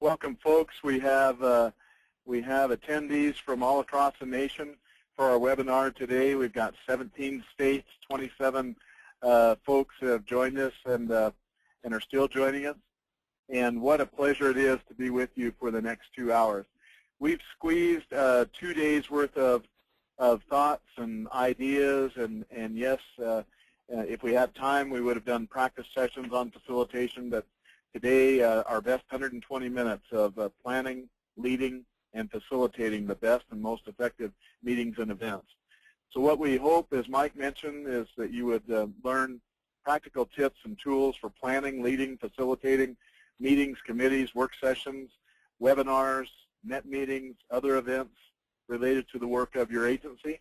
Welcome, folks. We have attendees from all across the nation for our webinar today. We've got 17 states, 27 folks who have joined us and are still joining us. And what a pleasure it is to be with you for the next 2 hours. We've squeezed 2 days worth of thoughts and ideas, and yes, if we had time, we would have done practice sessions on facilitation, but today, our best 120 minutes of planning, leading, and facilitating the best and most effective meetings and events. So what we hope, as Mike mentioned, is that you would learn practical tips and tools for planning, leading, facilitating meetings, committees, work sessions, webinars, net meetings, other events related to the work of your agency.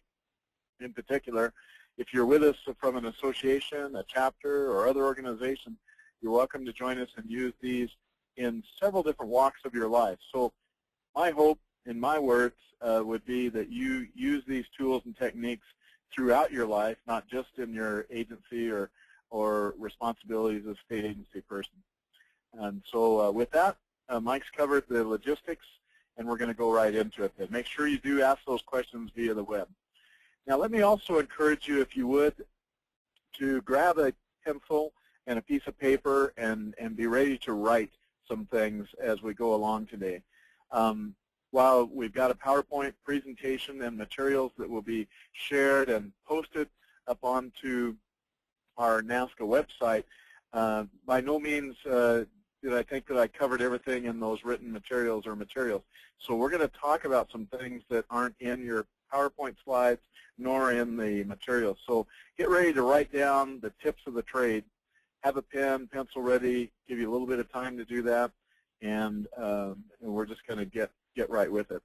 In particular, if you're with us from an association, a chapter, or other organization, you're welcome to join us and use these in several different walks of your life. So my hope, in my words, would be that you use these tools and techniques throughout your life, not just in your agency or responsibilities as a state agency person. And so with that, Mike's covered the logistics, and we're going to go right into it then. Make sure you do ask those questions via the web. Now let me also encourage you, if you would, to grab a pencil and a piece of paper and be ready to write some things as we go along today. While we've got a PowerPoint presentation and materials that will be shared and posted up onto our NASCA website, by no means did I think that I covered everything in those written materials. So we're going to talk about some things that aren't in your PowerPoint slides nor in the materials. So get ready to write down the tips of the trade. Have a pen, pencil ready, give you a little bit of time to do that, and we're just going to get right with it.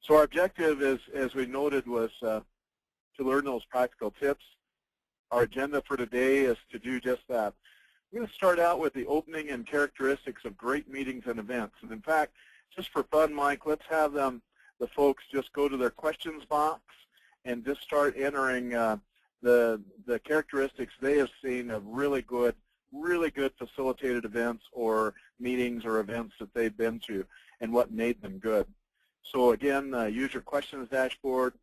So our objective, as we noted, was to learn those practical tips. Our agenda for today is to do just that. We're going to start out with the opening and characteristics of great meetings and events. And in fact, just for fun, Mike, let's have the folks just go to their questions box and just start entering the characteristics they have seen of really good facilitated events or meetings or events that they've been to and what made them good. So again, use your questions dashboard,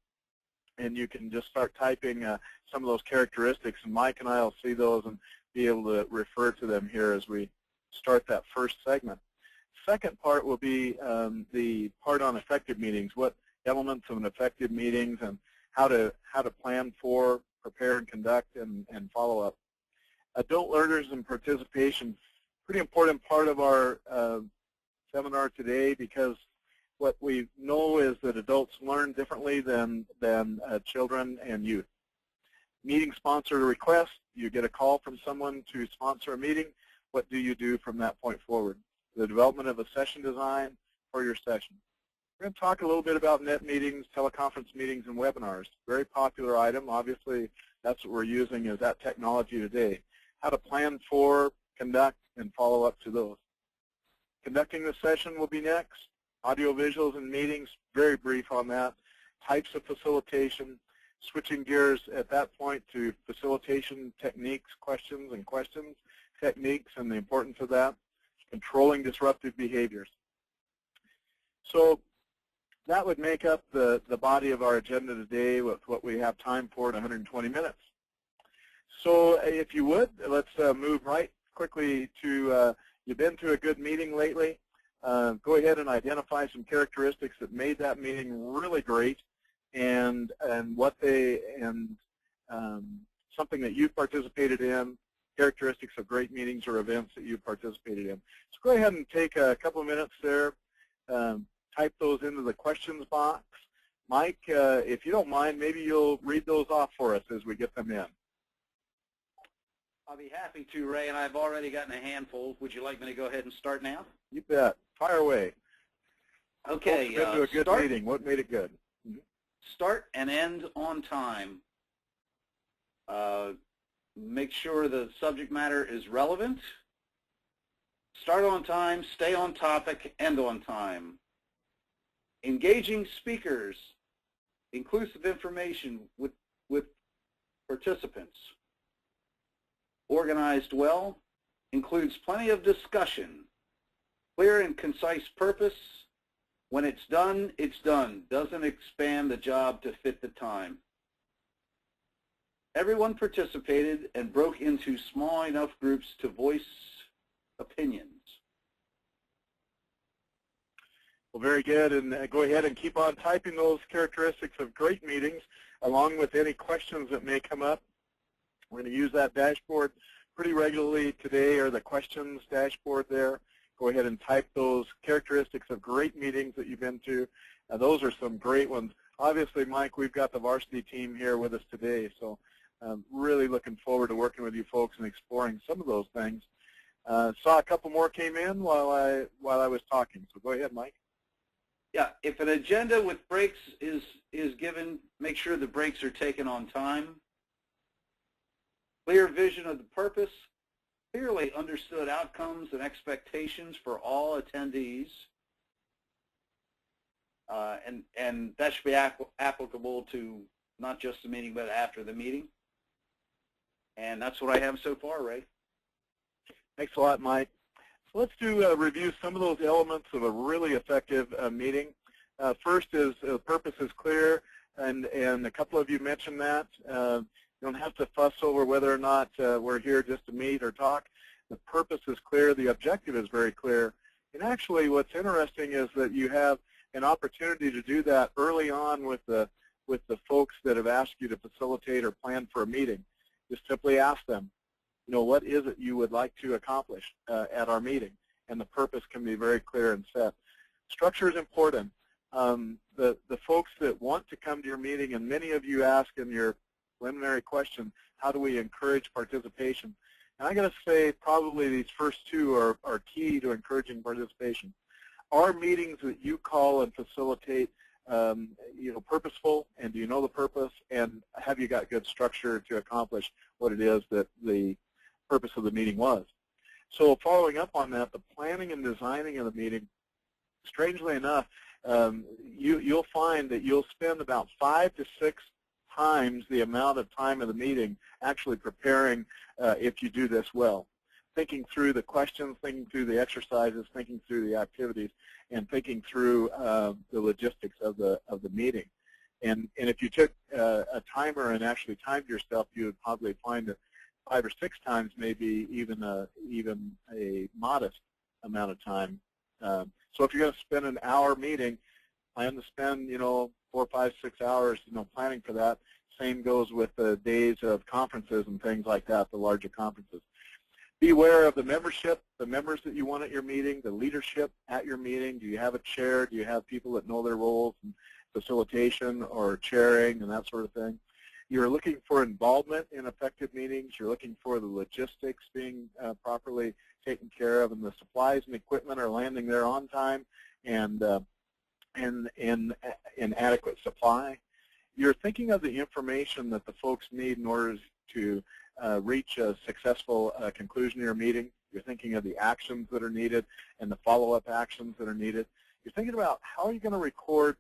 and you can just start typing some of those characteristics, and Mike and I will see those and be able to refer to them here as we start that first segment. Second part will be the part on effective meetings, what elements of an effective meetings and how to plan for, prepare and conduct, and follow up. Adult learners and participation, pretty important part of our seminar today, because what we know is that adults learn differently than children and youth. Meeting sponsor request, you get a call from someone to sponsor a meeting. What do you do from that point forward? The development of a session design for your session. We're going to talk a little bit about net meetings, teleconference meetings, and webinars. Very popular item. Obviously, that's what we're using is that technology today. How to plan for, conduct, and follow up to those. Conducting the session will be next. Audio visuals and meetings, very brief on that. Types of facilitation. Switching gears at that point to facilitation techniques, questions, techniques, and the importance of that. Controlling disruptive behaviors. So that would make up the body of our agenda today with what we have time for in 120 minutes. So if you would, let's move right quickly to, you've been to a good meeting lately. Go ahead and identify some characteristics that made that meeting really great and something that you participated in, characteristics of great meetings or events that you participated in. So go ahead and take a couple of minutes there. Type those into the questions box. Mike, if you don't mind, maybe you'll read those off for us as we get them in. I'll be happy to, Ray, and I've already gotten a handful. Would you like me to go ahead and start now? You bet. Fire away. Okay. Been to a good meeting. What made it good? Start and end on time. Make sure the subject matter is relevant. Start on time, stay on topic, end on time. Engaging speakers, inclusive information with participants. Organized well, includes plenty of discussion, Clear and concise purpose. When it's done, it's done. Doesn't expand the job to fit the time. Everyone participated and broke into small enough groups to voice opinions. Well, very good, and go ahead and keep on typing those characteristics of great meetings along with any questions that may come up. We're going to use that dashboard pretty regularly today, or the questions dashboard there. Go ahead and type those characteristics of great meetings that you've been to. Those are some great ones. Obviously, Mike, we've got the varsity team here with us today, so I'm really looking forward to working with you folks and exploring some of those things. Saw a couple more came in while I was talking, so go ahead, Mike. Yeah, if an agenda with breaks is given, make sure the breaks are taken on time. Clear vision of the purpose, clearly understood outcomes and expectations for all attendees. And that should be applicable to not just the meeting, but after the meeting. And that's what I have so far, Ray. Thanks a lot, Mike. So let's review some of those elements of a really effective meeting. First is the purpose is clear, and a couple of you mentioned that. You don't have to fuss over whether or not we're here just to meet or talk. The purpose is clear. The objective is very clear. And actually what's interesting is that you have an opportunity to do that early on with the folks that have asked you to facilitate or plan for a meeting. Just simply ask them, you know, what is it you would like to accomplish at our meeting? And the purpose can be very clear and set. Structure is important. The folks that want to come to your meeting, and many of you ask in your preliminary question, how do we encourage participation? And I got to say, probably these first two are key to encouraging participation. Are meetings that you call and facilitate, you know, purposeful, and do you know the purpose, and have you got good structure to accomplish what it is that the purpose of the meeting was? So following up on that, the planning and designing of the meeting, strangely enough, you'll find that you'll spend about 5 to 6 times the amount of time of the meeting actually preparing if you do this well. Thinking through the questions, thinking through the exercises, thinking through the activities, and thinking through the logistics of the meeting. And if you took a timer and actually timed yourself, you would probably find that 5 or 6 times maybe even a modest amount of time. So if you're going to spend an hour meeting, plan to spend, you know, 4, 5, 6 hours, you know, planning for that. Same goes with the days of conferences and things like that, the larger conferences. Be aware of the membership, the members that you want at your meeting, the leadership at your meeting. Do you have a chair? Do you have people that know their roles in facilitation or chairing and that sort of thing? You're looking for involvement in effective meetings. You're looking for the logistics being properly taken care of, and the supplies and equipment are landing there on time and in adequate supply. You're thinking of the information that the folks need in order to reach a successful conclusion of your meeting. You're thinking of the actions that are needed and the follow-up actions that are needed. You're thinking about how are you going to record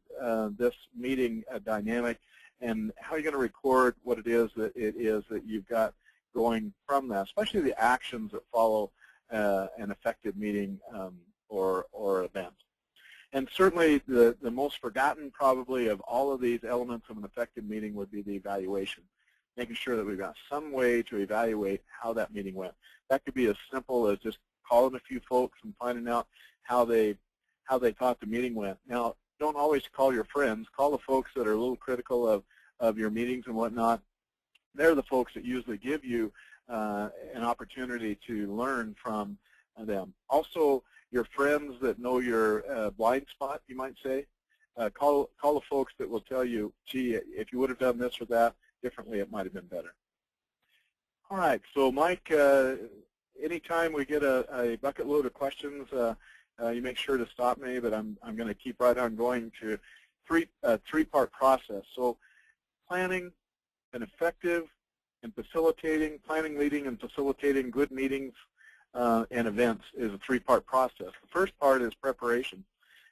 this meeting dynamic, and how are you going to record what it is that you've got going from that, especially the actions that follow an effective meeting or event. And certainly the most forgotten probably of all of these elements of an effective meeting would be the evaluation, making sure that we've got some way to evaluate how that meeting went. That could be as simple as just calling a few folks and finding out how they thought the meeting went. Now, don't always call your friends. Call the folks that are a little critical of your meetings and whatnot. They're the folks that usually give you an opportunity to learn from them. Also, your friends that know your blind spot, you might say. Call the folks that will tell you, gee, if you would have done this or that differently, it might have been better. All right, so Mike, anytime we get a bucket load of questions, you make sure to stop me, but I'm going to keep right on going to three-part process. So planning and effective and facilitating, planning, leading, and facilitating good meetings and events is a three-part process. The first part is preparation,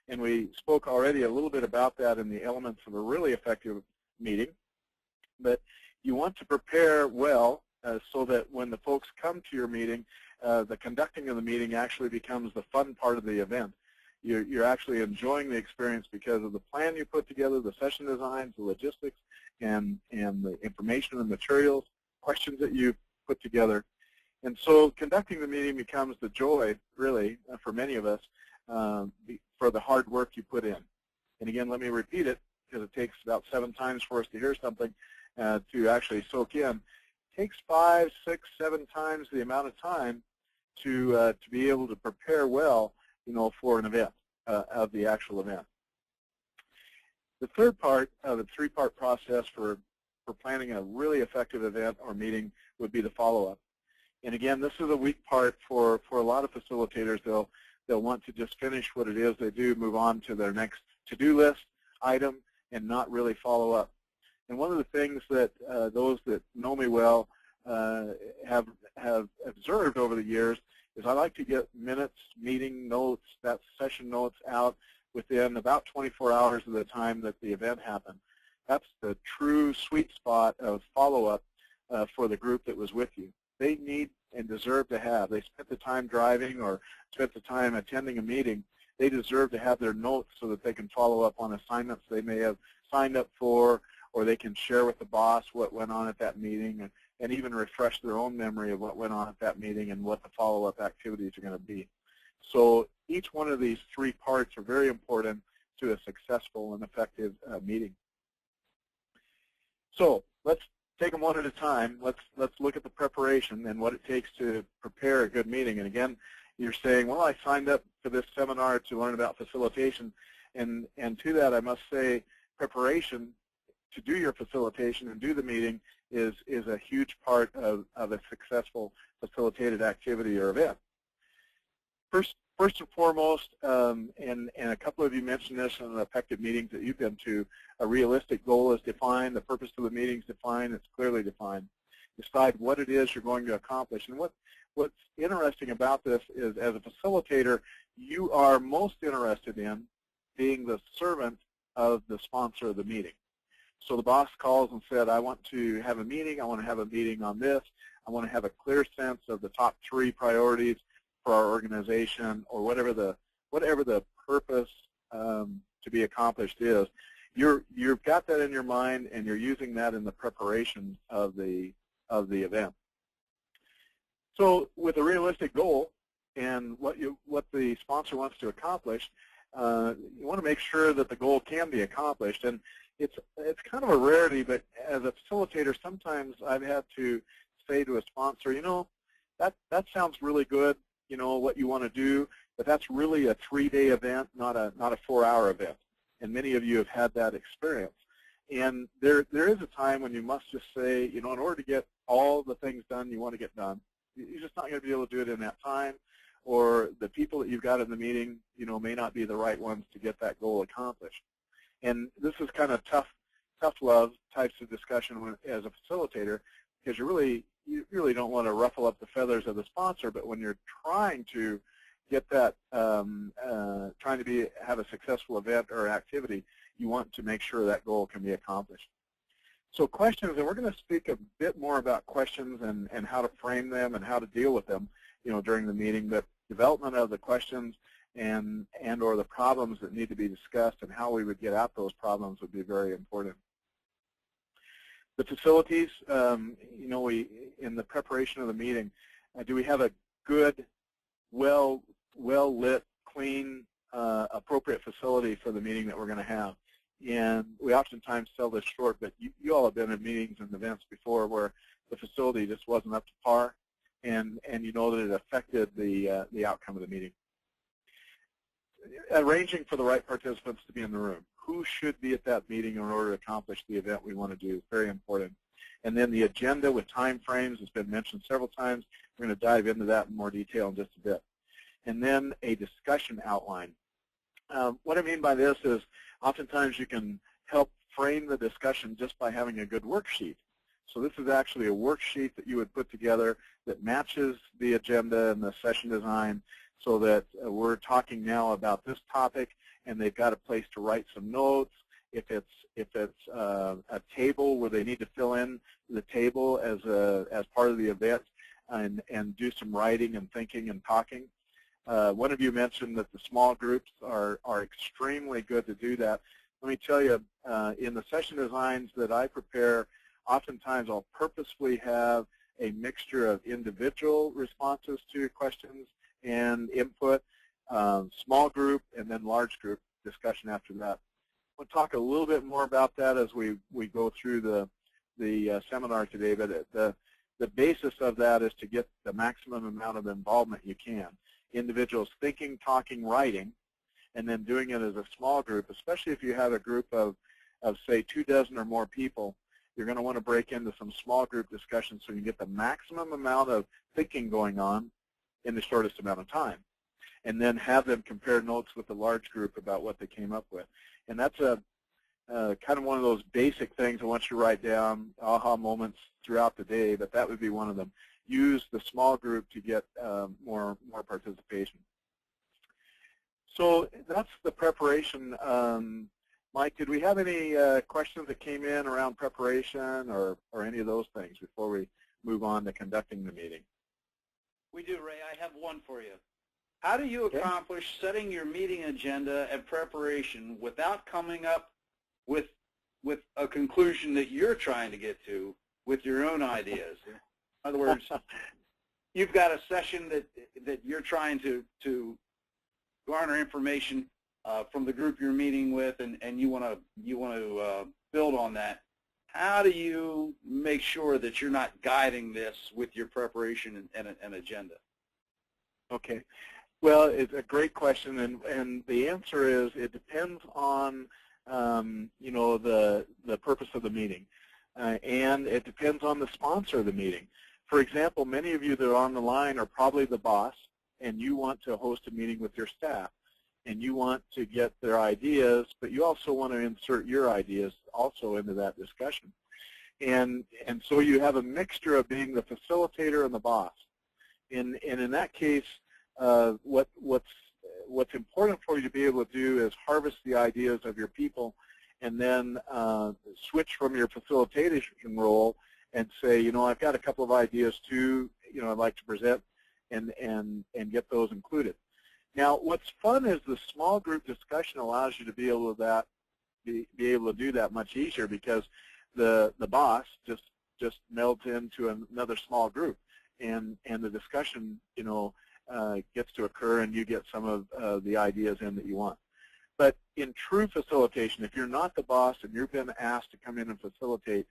and we spoke already a little bit about that in the elements of a really effective meeting. But you want to prepare well so that when the folks come to your meeting, the conducting of the meeting actually becomes the fun part of the event. You're actually enjoying the experience because of the plan you put together, the session designs, the logistics, and the information and materials, questions that you put together. And so conducting the meeting becomes the joy, really, for many of us, for the hard work you put in. And again, let me repeat it, because it takes about 7 times for us to hear something to actually soak in. It takes 5, 6, 7 times the amount of time to be able to prepare well, for an event, of the actual event. The third part of the 3-part process for planning a really effective event or meeting would be the follow-up. And again, this is a weak part for a lot of facilitators. They'll want to just finish what it is they do, move on to their next to-do list item, and not really follow up. And one of the things that those that know me well have observed over the years is I like to get minutes, meeting notes, that session notes out within about 24 hours of the time that the event happened. That's the true sweet spot of follow-up for the group that was with you. They need and deserve to have. They spent the time driving or spent the time attending a meeting. They deserve to have their notes so that they can follow up on assignments they may have signed up for, or they can share with the boss what went on at that meeting, and even refresh their own memory of what went on at that meeting and what the follow-up activities are going to be. So each one of these 3 parts are very important to a successful and effective meeting. So let's take them one at a time. Let's look at the preparation and what it takes to prepare a good meeting. And again, you're saying, well, I signed up for this seminar to learn about facilitation, and to that I must say preparation to do your facilitation and do the meeting is a huge part of a successful facilitated activity or event. First and foremost, and a couple of you mentioned this in the effective meetings that you've been to, a realistic goal is defined, the purpose of the meeting is defined, it's clearly defined. Decide what it is you're going to accomplish. And what's interesting about this is, as a facilitator, you are most interested in being the servant of the sponsor of the meeting. So the boss calls and said, I want to have a meeting, I want to have a meeting on this, I want to have a clear sense of the top 3 priorities for our organization, or whatever the purpose to be accomplished is. You've got that in your mind, and you're using that in the preparation of the event. So with a realistic goal and what the sponsor wants to accomplish, you want to make sure that the goal can be accomplished. And it's kind of a rarity, but as a facilitator, sometimes I've had to say to a sponsor, that sounds really good, what you want to do, but that's really a 3-day event, not a 4-hour event. And many of you have had that experience. And there is a time when you must just say, in order to get all the things done you want to get done, you're just not going to be able to do it in that time, or the people that you've got in the meeting, may not be the right ones to get that goal accomplished. And this is kind of tough love types of discussion as a facilitator, because you really don't want to ruffle up the feathers of the sponsor, but when you're trying to get that, trying to have a successful event or activity, you want to make sure that goal can be accomplished. So questions, and we're going to speak a bit more about questions and how to frame them and how to deal with them, during the meeting, but development of the questions and or the problems that need to be discussed and how we would get at those problems would be very important. The facilities, in the preparation of the meeting, do we have a good, well-lit, clean, appropriate facility for the meeting that we're going to have? And we oftentimes sell this short, but you all have been in meetings and events before where the facility just wasn't up to par, and you know that it affected the outcome of the meeting. Arranging for the right participants to be in the room. Who should be at that meeting in order to accomplish the event we want to do? Very important. And then the agenda with time frames has been mentioned several times. We're going to dive into that in more detail in just a bit. And then a discussion outline. What I mean by this is oftentimes you can help frame the discussion just by having a good worksheet. So this is actually a worksheet that you would put together that matches the agenda and the session design, so that we're talking now about this topic, and they've got a place to write some notes. if it's a table where they need to fill in the table as part of the event and do some writing and thinking and talking. One of you mentioned that the small groups are extremely good to do that. Let me tell you, in the session designs that I prepare, oftentimes I'll purposefully have a mixture of individual responses to questions and input, small group, and then large group discussion after that. We'll talk a little bit more about that as we go through the seminar today, but the basis of that is to get the maximum amount of involvement you can. Individuals thinking, talking, writing, and then doing it as a small group, especially if you have a group of say 24 or more people. You're going to want to break into some small group discussions so you get the maximum amount of thinking going on in the shortest amount of time, and then have them compare notes with the large group about what they came up with. And that's a kind of one of those basic things I want you to write down, aha moments throughout the day, but that would be one of them. Use the small group to get more participation. So that's the preparation. Mike, did we have any questions that came in around preparation or any of those things before we move on to conducting the meeting? We do, Ray. I have one for you. How do you accomplish setting your meeting agenda and preparation without coming up with a conclusion that you're trying to get to with your own ideas? In other words, you've got a session that you're trying to garner information from the group you're meeting with, and you want to build on that. How do you make sure that you're not guiding this with your preparation and agenda? Okay. Well, it's a great question, and the answer is it depends on you know, the purpose of the meeting, and it depends on the sponsor of the meeting. For example, many of you that are on the line are probably the boss, and you want to host a meeting with your staff, and you want to get their ideas, but you also want to insert your ideas also into that discussion. And so you have a mixture of being the facilitator and the boss. And in that case, what's important for you to be able to do is harvest the ideas of your people and then switch from your facilitation role and say, you know, I've got a couple of ideas too, you know, I'd like to present and get those included. Now, what's fun is the small group discussion allows you to be able to be able to do that much easier because the boss just melds into another small group, and the discussion, you know, gets to occur, and you get some of the ideas in that you want. But in true facilitation, if you're not the boss and you've been asked to come in and facilitate,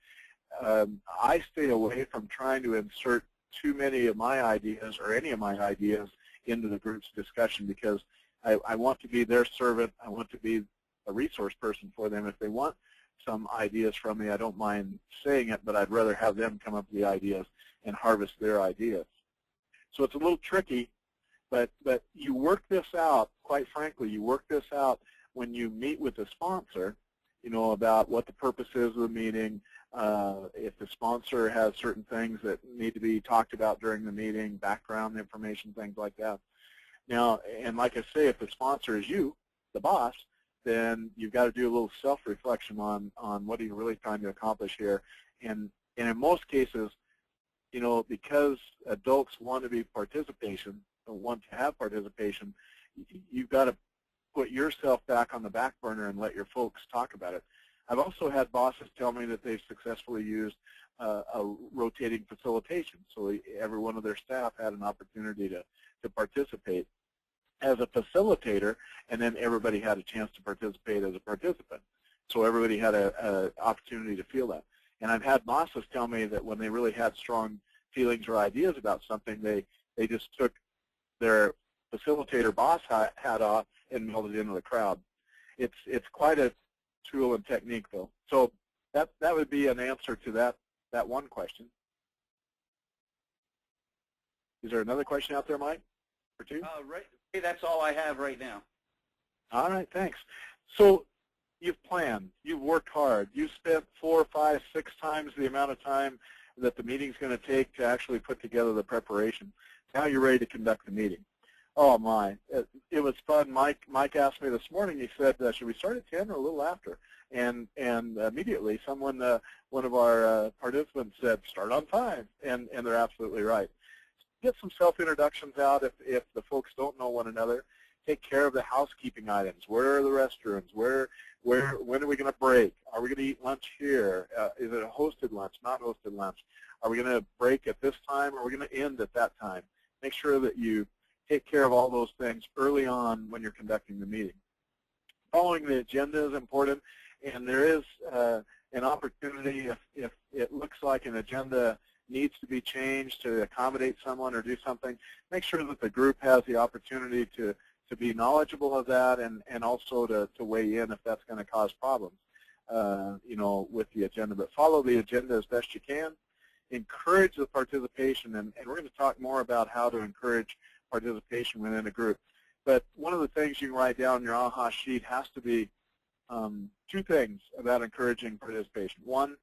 I stay away from trying to insert too many of my ideas or any of my ideas into the group's discussion because I want to be their servant. I want to be a resource person for them. If they want some ideas from me, I don't mind saying it, but I'd rather have them come up with the ideas and harvest their ideas. So it's a little tricky, but you work this out, quite frankly, you work this out when you meet with the sponsor, you know, about what the purpose is of the meeting, if the sponsor has certain things that need to be talked about during the meeting, background information, things like that. Now, and like I say, if the sponsor is you, the boss, then you've got to do a little self-reflection on what are you really trying to accomplish here. And in most cases, you know, because adults want to be participation, want to have participation, you've got to put yourself back on the back burner and let your folks talk about it. I've also had bosses tell me that they've successfully used a rotating facilitation, so every one of their staff had an opportunity to participate as a facilitator, and then everybody had a chance to participate as a participant. So everybody had an opportunity to feel that. And I've had bosses tell me that when they really had strong feelings or ideas about something, they just took their facilitator boss hat off and melded into the crowd. It's quite a tool and technique, though. So that would be an answer to that one question. Is there another question out there, Mike, or two? Right. Hey, that's all I have right now. All right, thanks. So you've planned, you've worked hard, you've spent 4, 5, 6 times the amount of time that the meeting's going to take to actually put together the preparation. Now you're ready to conduct the meeting. Oh my, it was fun. Mike asked me this morning, he said, should we start at 10 or a little after? and immediately someone, one of our participants said, start on time, and they're absolutely right. Get some self-introductions out if the folks don't know one another. Take care of the housekeeping items. Where are the restrooms? When are we going to break? Are we going to eat lunch here? Is it a hosted lunch, not hosted lunch? Are we going to break at this time, or are we going to end at that time? Make sure that you take care of all those things early on when you're conducting the meeting. Following the agenda is important, and there is an opportunity if it looks like an agenda needs to be changed to accommodate someone or do something. Make sure that the group has the opportunity to be knowledgeable of that and also to weigh in if that's going to cause problems, with the agenda. But follow the agenda as best you can. Encourage the participation, and we're going to talk more about how to encourage participation within a group. But one of the things you can write down on your AHA sheet has to be two things about encouraging participation. One,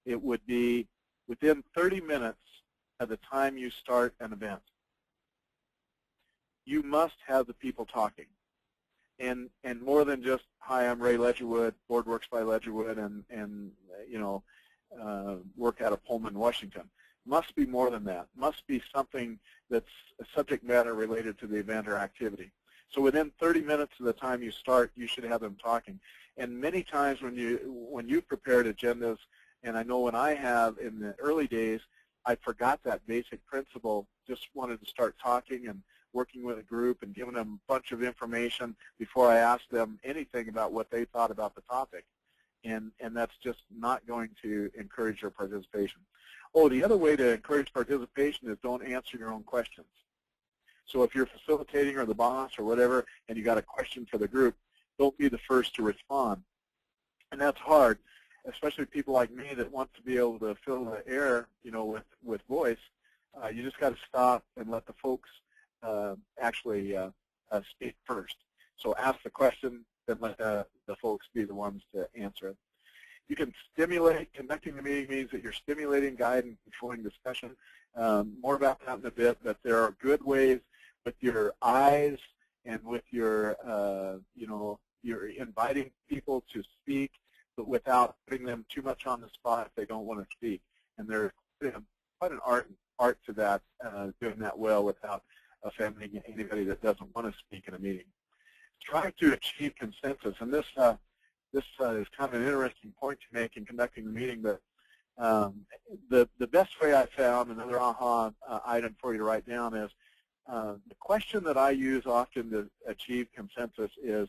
it would be within 30 minutes at the time you start an event. You must have the people talking. And more than just, hi, I'm Ray Ledgerwood, Board Works by Ledgerwood, and work out of Pullman, Washington. Must be more than that. Must be something that's a subject matter related to the event or activity. So within 30 minutes of the time you start, you should have them talking. And many times when you've prepared agendas, and I know when I have in the early days, I forgot that basic principle, just wanted to start talking and working with a group and giving them a bunch of information before I asked them anything about what they thought about the topic. And that's just not going to encourage your participation. Oh, the other way to encourage participation is don't answer your own questions. So if you're facilitating or the boss or whatever, and you got a question for the group, don't be the first to respond. And that's hard, especially people like me that want to be able to fill the air, with voice. You just got to stop and let the folks actually speak first. So ask the question, then let the folks be the ones to answer it. You can stimulate. Conducting the meeting means that you're stimulating, guiding, and controlling discussion. More about that in a bit, but there are good ways with your eyes and with your, you're inviting people to speak, but without putting them too much on the spot if they don't want to speak. And there's quite an art to that, doing that well without offending anybody that doesn't want to speak in a meeting. Try to achieve consensus, and this is kind of an interesting point to make in conducting the meeting, but the best way I found, another AHA item for you to write down, is the question that I use often to achieve consensus is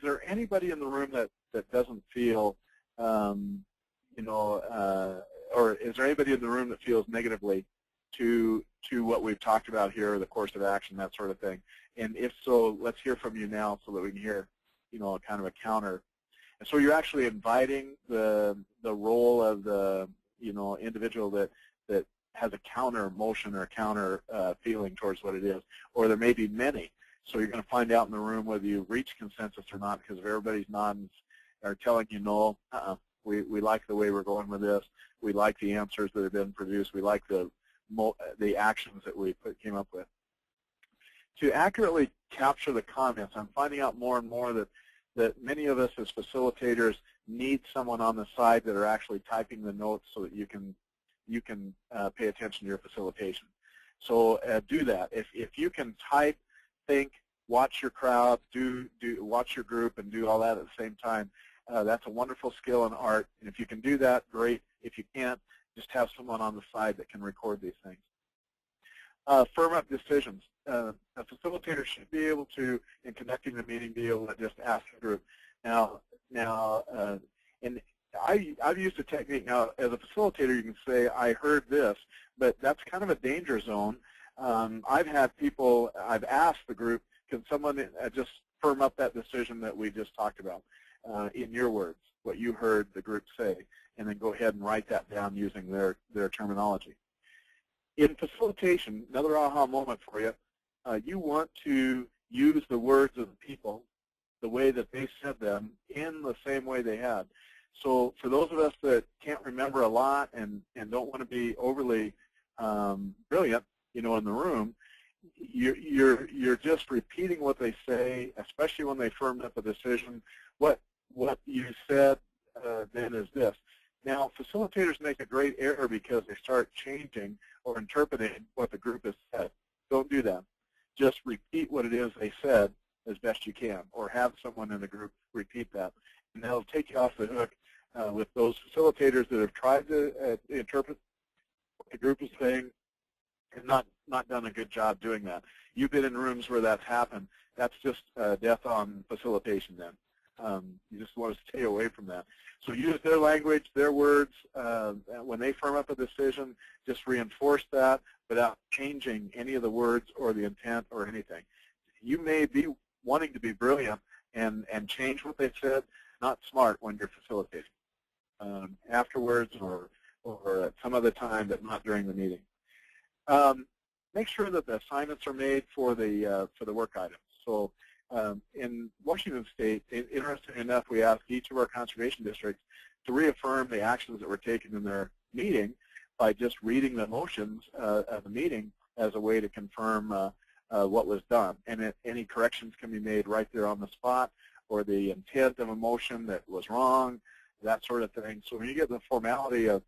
there anybody in the room that doesn't feel, or is there anybody in the room that feels negatively to what we've talked about here, the course of action, that sort of thing? And if so, let's hear from you now so that we can hear, kind of a counter. And so you're actually inviting the role of the, individual that has a counter motion or a counter feeling towards what it is, or there may be many. So you're going to find out in the room whether you reach consensus or not, because if everybody's nodding or telling you no, we like the way we're going with this, we like the answers that have been produced, we like the actions that we came up with. To accurately capture the comments, I'm finding out more and more that many of us as facilitators need someone on the side that are actually typing the notes so that you can pay attention to your facilitation. So do that. If you can type, think, watch your crowd, watch your group, and do all that at the same time, that's a wonderful skill and art. And if you can do that, great. If you can't, just have someone on the side that can record these things. Firm up decisions. A facilitator should be able to, in conducting the meeting, be able to just ask the group. Now, and I've used a technique. Now, as a facilitator, you can say, I heard this, but that's kind of a danger zone. I've had people, I've asked the group, can someone just firm up that decision that we just talked about in your words, what you heard the group say, and then go ahead and write that down using their terminology. In facilitation, another aha moment for you, you want to use the words of the people the way that they said them in the same way they had. So for those of us that can't remember a lot and don't want to be overly brilliant, in the room, you're just repeating what they say, especially when they firmed up a decision. What you said then is this. Now, facilitators make a great error because they start changing or interpreting what the group has said. Don't do that. Just repeat what it is they said as best you can, or have someone in the group repeat that. And that'll take you off the hook with those facilitators that have tried to interpret what the group is saying and not done a good job doing that. You've been in rooms where that's happened. That's just death on facilitation then. You just want to stay away from that. So use their language, their words. When they firm up a decision, just reinforce that without changing any of the words or the intent or anything. You may be wanting to be brilliant and change what they said, not smart when you're facilitating. Afterwards or at some other time, but not during the meeting. Make sure that the assignments are made for the work items. So in Washington State, interestingly enough, we asked each of our conservation districts to reaffirm the actions that were taken in their meeting by just reading the motions of the meeting as a way to confirm what was done. And any corrections can be made right there on the spot, or the intent of a motion that was wrong, that sort of thing. So when you get the formality of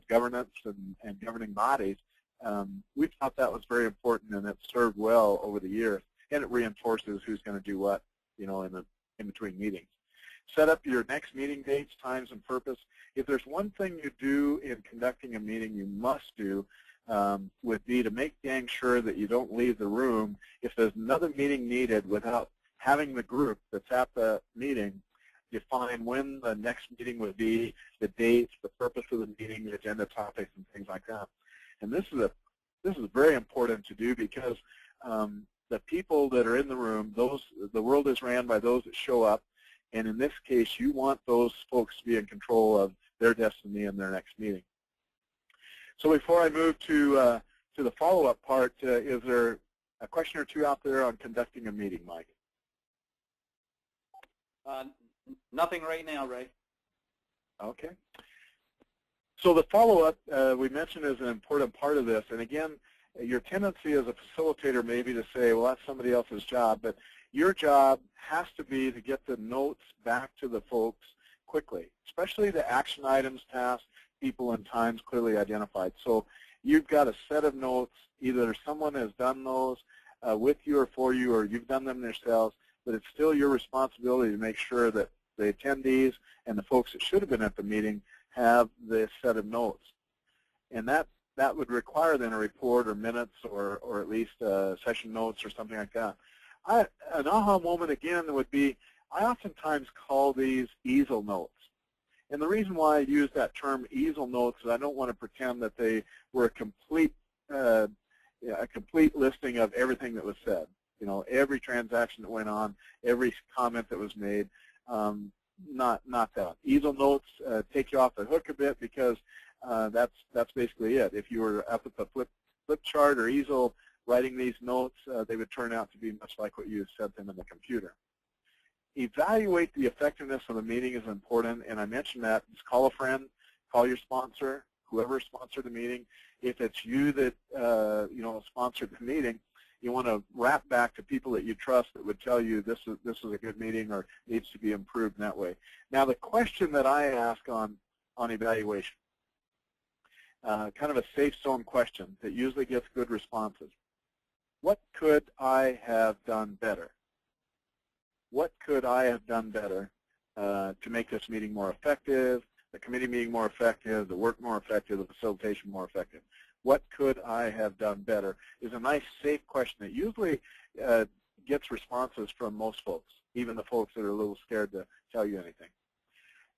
governance and governing bodies, we thought that was very important, and it served well over the years. And it reinforces who's going to do what, you know, in between meetings. Set up your next meeting dates, times, and purpose. If there's one thing you do in conducting a meeting, you must do would be to make dang sure that you don't leave the room if there's another meeting needed without having the group that's at the meeting define when the next meeting would be, the dates, the purpose of the meeting, the agenda topics, and things like that. And this is very important to do because the people that are in the room, the world is ran by those that show up, and in this case, you want those folks to be in control of their destiny in their next meeting. So before I move to the follow-up part, is there a question or two out there on conducting a meeting, Mike? Nothing right now, Ray. Okay. So the follow-up we mentioned is an important part of this, and again, your tendency as a facilitator may be to say, well, that's somebody else's job, but your job has to be to get the notes back to the folks quickly, especially the action items, tasks, people, and times clearly identified. So you've got a set of notes. Either someone has done those with you or for you, or you've done them yourselves, but it's still your responsibility to make sure that the attendees and the folks that should have been at the meeting have this set of notes. And that would require then a report or minutes or at least session notes or something like that. An aha moment again would be, I oftentimes call these easel notes. And the reason why I use that term easel notes is I don't want to pretend that they were a complete listing of everything that was said. You know, every transaction that went on, every comment that was made, not that. Easel notes take you off the hook a bit because that's basically it. If you were up at the flip chart or easel writing these notes, they would turn out to be much like what you sent them in the computer. Evaluate the effectiveness of the meeting is important, and I mentioned that. Just call a friend, call your sponsor, whoever sponsored the meeting. If it's you that sponsored the meeting, you want to wrap back to people that you trust that would tell you this is a good meeting or needs to be improved in that way. Now, the question that I ask on evaluation, kind of a safe zone question that usually gets good responses. What could I have done better? What could I have done better to make this meeting more effective, the committee meeting more effective, the work more effective, the facilitation more effective? What could I have done better is a nice, safe question that usually gets responses from most folks, even the folks that are a little scared to tell you anything.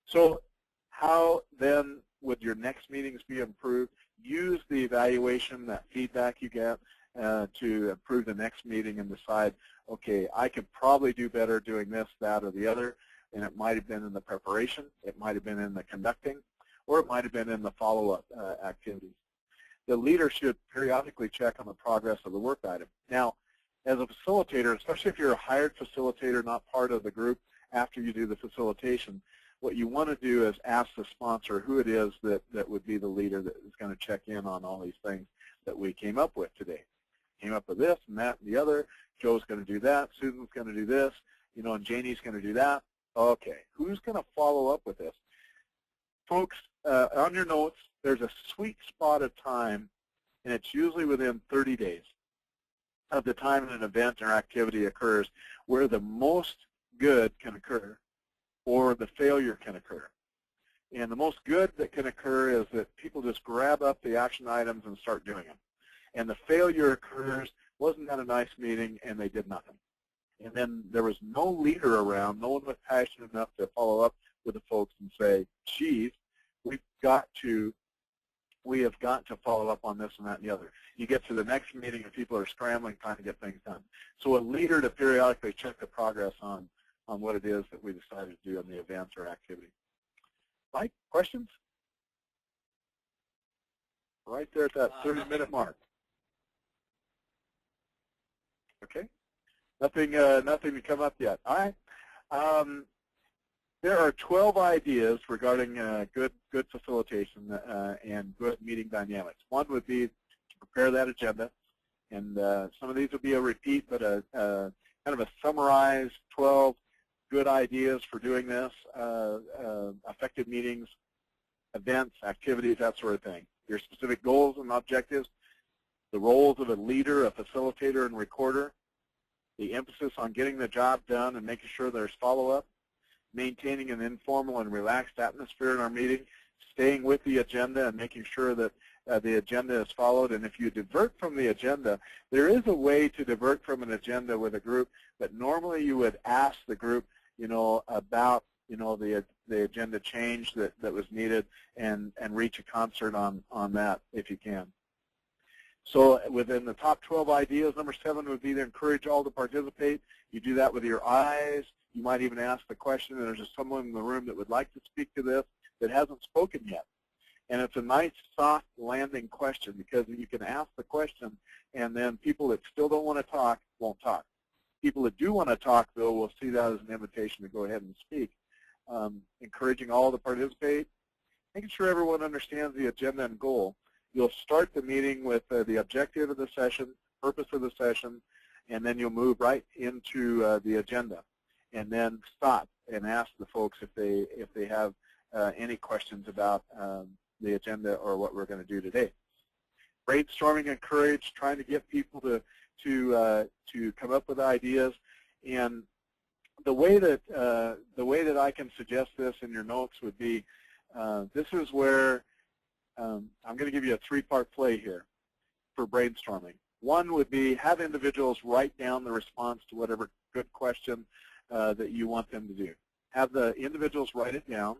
So how then would your next meetings be improved? Use the evaluation, that feedback you get, to improve the next meeting and decide, okay, I could probably do better doing this, that, or the other, and it might have been in the preparation, it might have been in the conducting, or it might have been in the follow-up activities. The leader should periodically check on the progress of the work item. Now, as a facilitator, especially if you're a hired facilitator, not part of the group after you do the facilitation, what you want to do is ask the sponsor who it is that would be the leader that is going to check in on all these things that we came up with today. Came up with this and that and the other. Joe's going to do that. Susan's going to do this. And Janie's going to do that. Okay, who's going to follow up with this? folks, on your notes, there's a sweet spot of time, and it's usually within 30 days of the time an event or activity occurs where the most good can occur or the failure can occur. And the most good that can occur is that people just grab up the action items and start doing them. And the failure occurs, wasn't that a nice meeting, and they did nothing. And then there was no leader around, no one was passionate enough to follow up with the folks and say, geez, we have got to follow up on this and that and the other. You get to the next meeting and people are scrambling trying to get things done. So a leader to periodically check the progress on what it is that we decided to do in the event or activity. Mike, questions? Right there at that 30-minute mark. Okay. Nothing to come up yet. All right. There are 12 ideas regarding good facilitation and good meeting dynamics. One would be to prepare that agenda, and some of these will be a repeat, but a kind of a summarized 12 good ideas for doing this, effective meetings, events, activities, that sort of thing. Your specific goals and objectives, the roles of a leader, a facilitator, and recorder, the emphasis on getting the job done and making sure there's follow-up, maintaining an informal and relaxed atmosphere in our meeting, staying with the agenda and making sure that the agenda is followed. And if you divert from the agenda, there is a way to divert from an agenda with a group, but normally you would ask the group, about, the agenda change that was needed and reach a concert on that if you can. So within the top 12 ideas, number 7 would be to encourage all to participate. You do that with your eyes. You might even ask the question, and there's just someone in the room that would like to speak to this that hasn't spoken yet. And it's a nice, soft landing question because you can ask the question, and then people that still don't want to talk won't talk. People that do want to talk, though, will see that as an invitation to go ahead and speak. Encouraging all to participate, making sure everyone understands the agenda and goal. You'll start the meeting with the objective of the session, purpose of the session, and then you'll move right into the agenda. And then stop and ask the folks if they have any questions about the agenda or what we're going to do today. Brainstorming, encourage, trying to get people to come up with ideas. And the way that I can suggest this in your notes would be, this is where I'm going to give you a 3-part play here for brainstorming. One would be have individuals write down the response to whatever good question that you want them to do. Have the individuals write it down.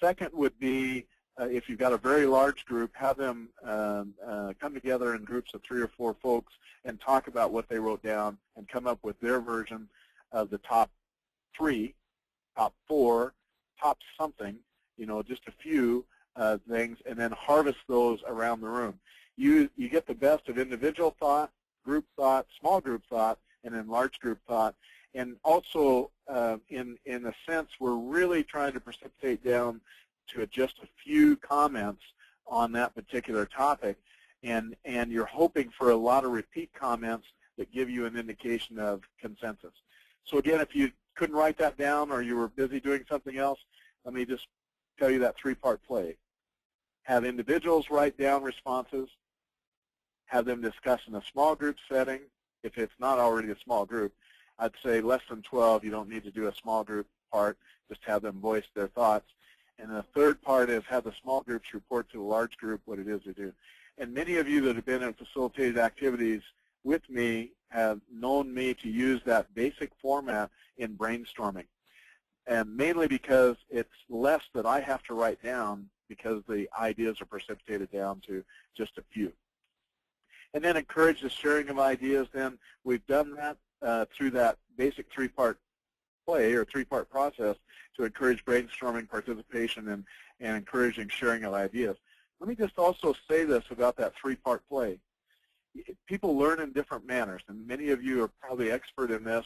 Second would be, if you've got a very large group, have them come together in groups of 3 or 4 folks and talk about what they wrote down and come up with their version of the top 3, top 4, top something, just a few things, and then harvest those around the room. You get the best of individual thought, group thought, small group thought, and then large group thought. And also, in a sense, we're really trying to precipitate down to just a few comments on that particular topic, and you're hoping for a lot of repeat comments that give you an indication of consensus. So again, if you couldn't write that down or you were busy doing something else, let me just tell you that 3-part play. Have individuals write down responses, have them discuss in a small group setting. If it's not already a small group, I'd say less than 12, you don't need to do a small group part, just have them voice their thoughts. And the third part is have the small groups report to the large group what it is they do. And many of you that have been in facilitated activities with me have known me to use that basic format in brainstorming. And mainly because it's less that I have to write down because the ideas are precipitated down to just a few. And then encourage the sharing of ideas. Then we've done that through that basic 3-part play or 3-part process to encourage brainstorming, participation, and encouraging sharing of ideas. Let me just also say this about that 3-part play. People learn in different manners, and many of you are probably expert in this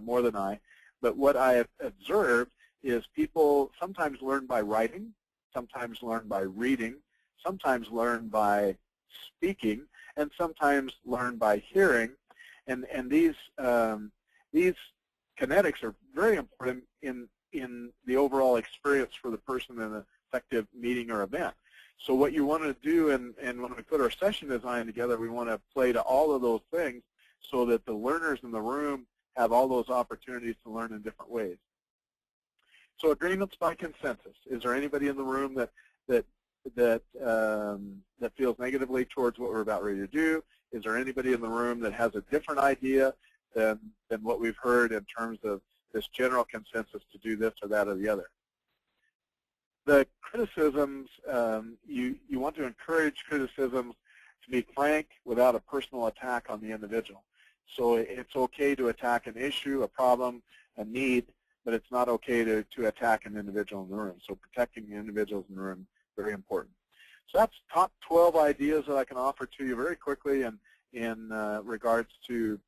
more than I, but what I have observed is people sometimes learn by writing, sometimes learn by reading, sometimes learn by speaking, and sometimes learn by hearing. And these kinetics are very important in in the overall experience for the person in an effective meeting or event. So what you want to do, and when we put our session design together, we want to play to all of those things so that the learners in the room have all those opportunities to learn in different ways. So agreements by consensus. Is there anybody in the room that feels negatively towards what we're about ready to do? Is there anybody in the room that has a different idea than what we've heard in terms of this general consensus to do this or that or the other? The criticisms, you want to encourage criticisms to be frank without a personal attack on the individual. So it's okay to attack an issue, a problem, a need, but it's not okay to attack an individual in the room. So protecting the individuals in the room, very important. So that's top 12 ideas that I can offer to you very quickly in regards to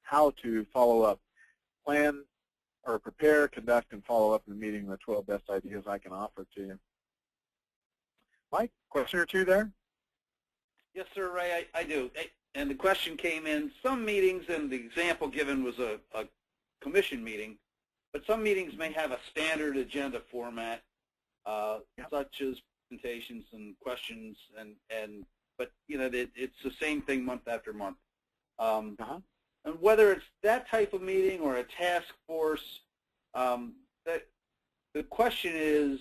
how to follow up. Plan or prepare, conduct, and follow up in the meeting, the 12 best ideas I can offer to you. Mike, question or two there? Yes, sir, Ray, I do. And the question came in, some meetings, and the example given was a commission meeting, but some meetings may have a standard agenda format, such as presentations and questions, but you know, it's the same thing month after month. And whether it's that type of meeting or a task force, the question is,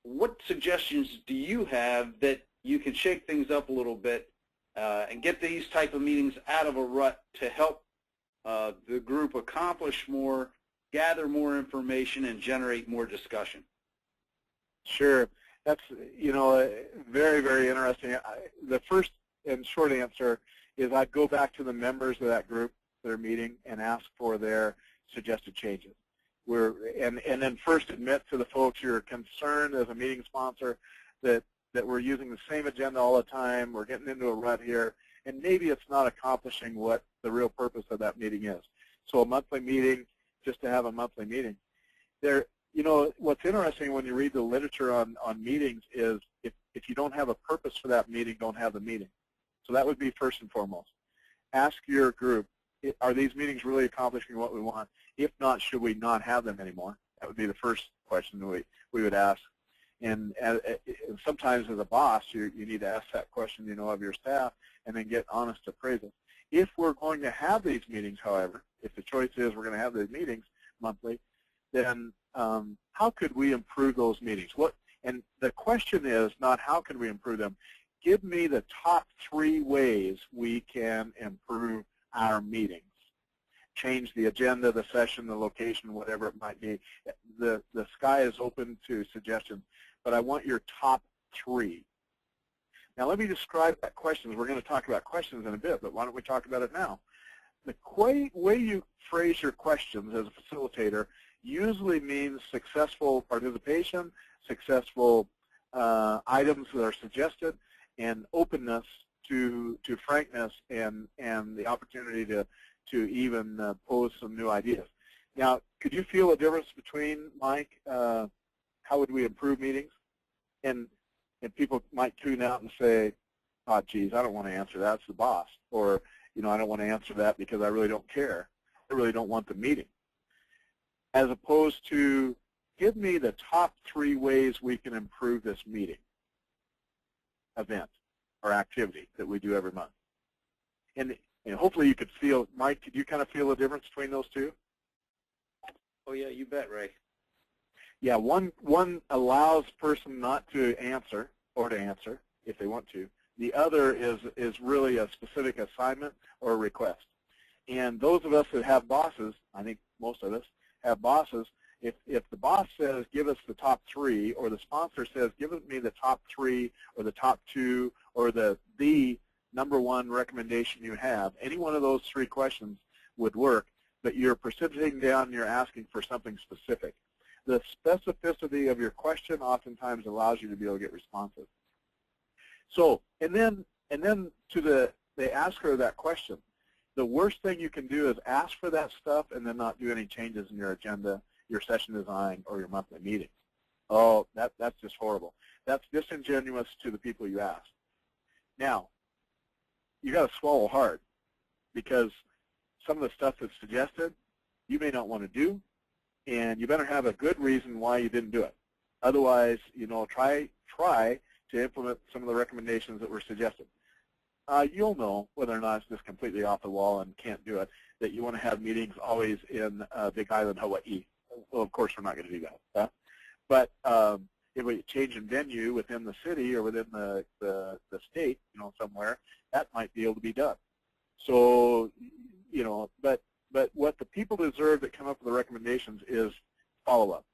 what suggestions do you have that you can shake things up a little bit and get these type of meetings out of a rut to help the group accomplish more, gather more information, and generate more discussion? Sure. That's, you know, very, very interesting. The first and short answer is I'd go back to the members of that group, their meeting, and ask for their suggested changes. And then first admit to the folks you're concerned as a meeting sponsor that we're using the same agenda all the time, we're getting into a rut here, and maybe it's not accomplishing what the real purpose of that meeting is. So a monthly meeting, just to have a monthly meeting. There, you know, what's interesting when you read the literature on meetings is if you don't have a purpose for that meeting, don't have the meeting. So that would be first and foremost. Ask your group, are these meetings really accomplishing what we want? If not, should we not have them anymore? That would be the first question we would ask. And sometimes as a boss, you need to ask that question, you know, of your staff, and then get honest appraisal. If we're going to have these meetings, however, if the choice is we're going to have these meetings monthly, then how could we improve those meetings? And the question is not how can we improve them. Give me the top 3 ways we can improve our meetings. Change the agenda, the session, the location, whatever it might be. The sky is open to suggestions, but I want your top 3. Now let me describe that questions. We're going to talk about questions in a bit, but why don't we talk about it now? The way you phrase your questions as a facilitator usually means successful participation, successful items that are suggested, and openness to frankness and the opportunity to even pose some new ideas. Now, could you feel a difference between, Mike, how would we improve meetings? And people might tune out and say, oh, geez, I don't want to answer that. It's the boss. Or, you know, I don't want to answer that because I really don't care. I really don't want the meeting. As opposed to, give me the top 3 ways we can improve this meeting, event, or activity that we do every month. And hopefully you could feel, Mike, could you kind of feel the difference between those two? Oh, yeah, you bet, Ray. Yeah, one allows person not to answer, or to answer if they want to. The other is really a specific assignment or a request. And those of us that have bosses, I think most of us have bosses, if the boss says, give us the top 3, or the sponsor says, give me the top 3, or the top 2, or the number 1 recommendation you have, any one of those 3 questions would work, but you're precipitating down and you're asking for something specific. The specificity of your question oftentimes allows you to be able to get responsive. So, and then to the asker of that question, the worst thing you can do is ask for that stuff and then not do any changes in your agenda, your session design, or your monthly meetings. Oh, that's just horrible. That's disingenuous to the people you ask. Now, you got to swallow hard, because some of the stuff that's suggested you may not want to do, and you better have a good reason why you didn't do it. Otherwise, try to implement some of the recommendations that were suggested. You'll know whether or not it's just completely off the wall and can't do it, that you want to have meetings always in Big Island, Hawaii. Well, of course, we're not going to do that. But if we change in venue within the city or within the state, somewhere, that might be able to be done. So, but what the people deserve that come up with the recommendations is follow-up.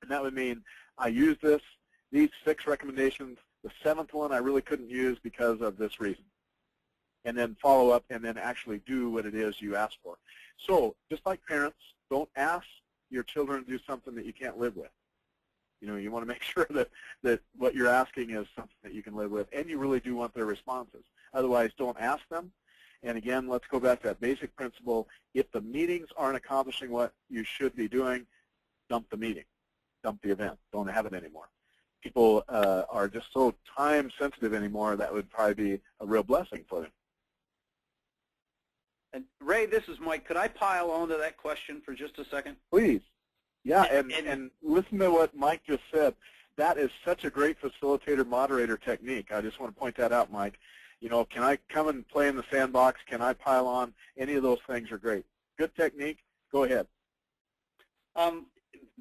And that would mean I use these 6 recommendations. The 7th one I really couldn't use because of this reason. And then follow up and then actually do what it is you asked for. So just like parents, don't ask your children to do something that you can't live with. You want to make sure that what you're asking is something that you can live with, and you really do want their responses. Otherwise, don't ask them. And again, let's go back to that basic principle. If the meetings aren't accomplishing what you should be doing, dump the meeting, dump the event. Don't have it anymore. People are just so time sensitive anymore, that would probably be a real blessing for them. And Ray, this is Mike. Could I pile on to that question for just a second? Please. Yeah, and listen to what Mike just said. That is such a great facilitator-moderator technique. I just want to point that out, Mike. Can I come and play in the sandbox? Can I pile on? Any of those things are great. Good technique. Go ahead.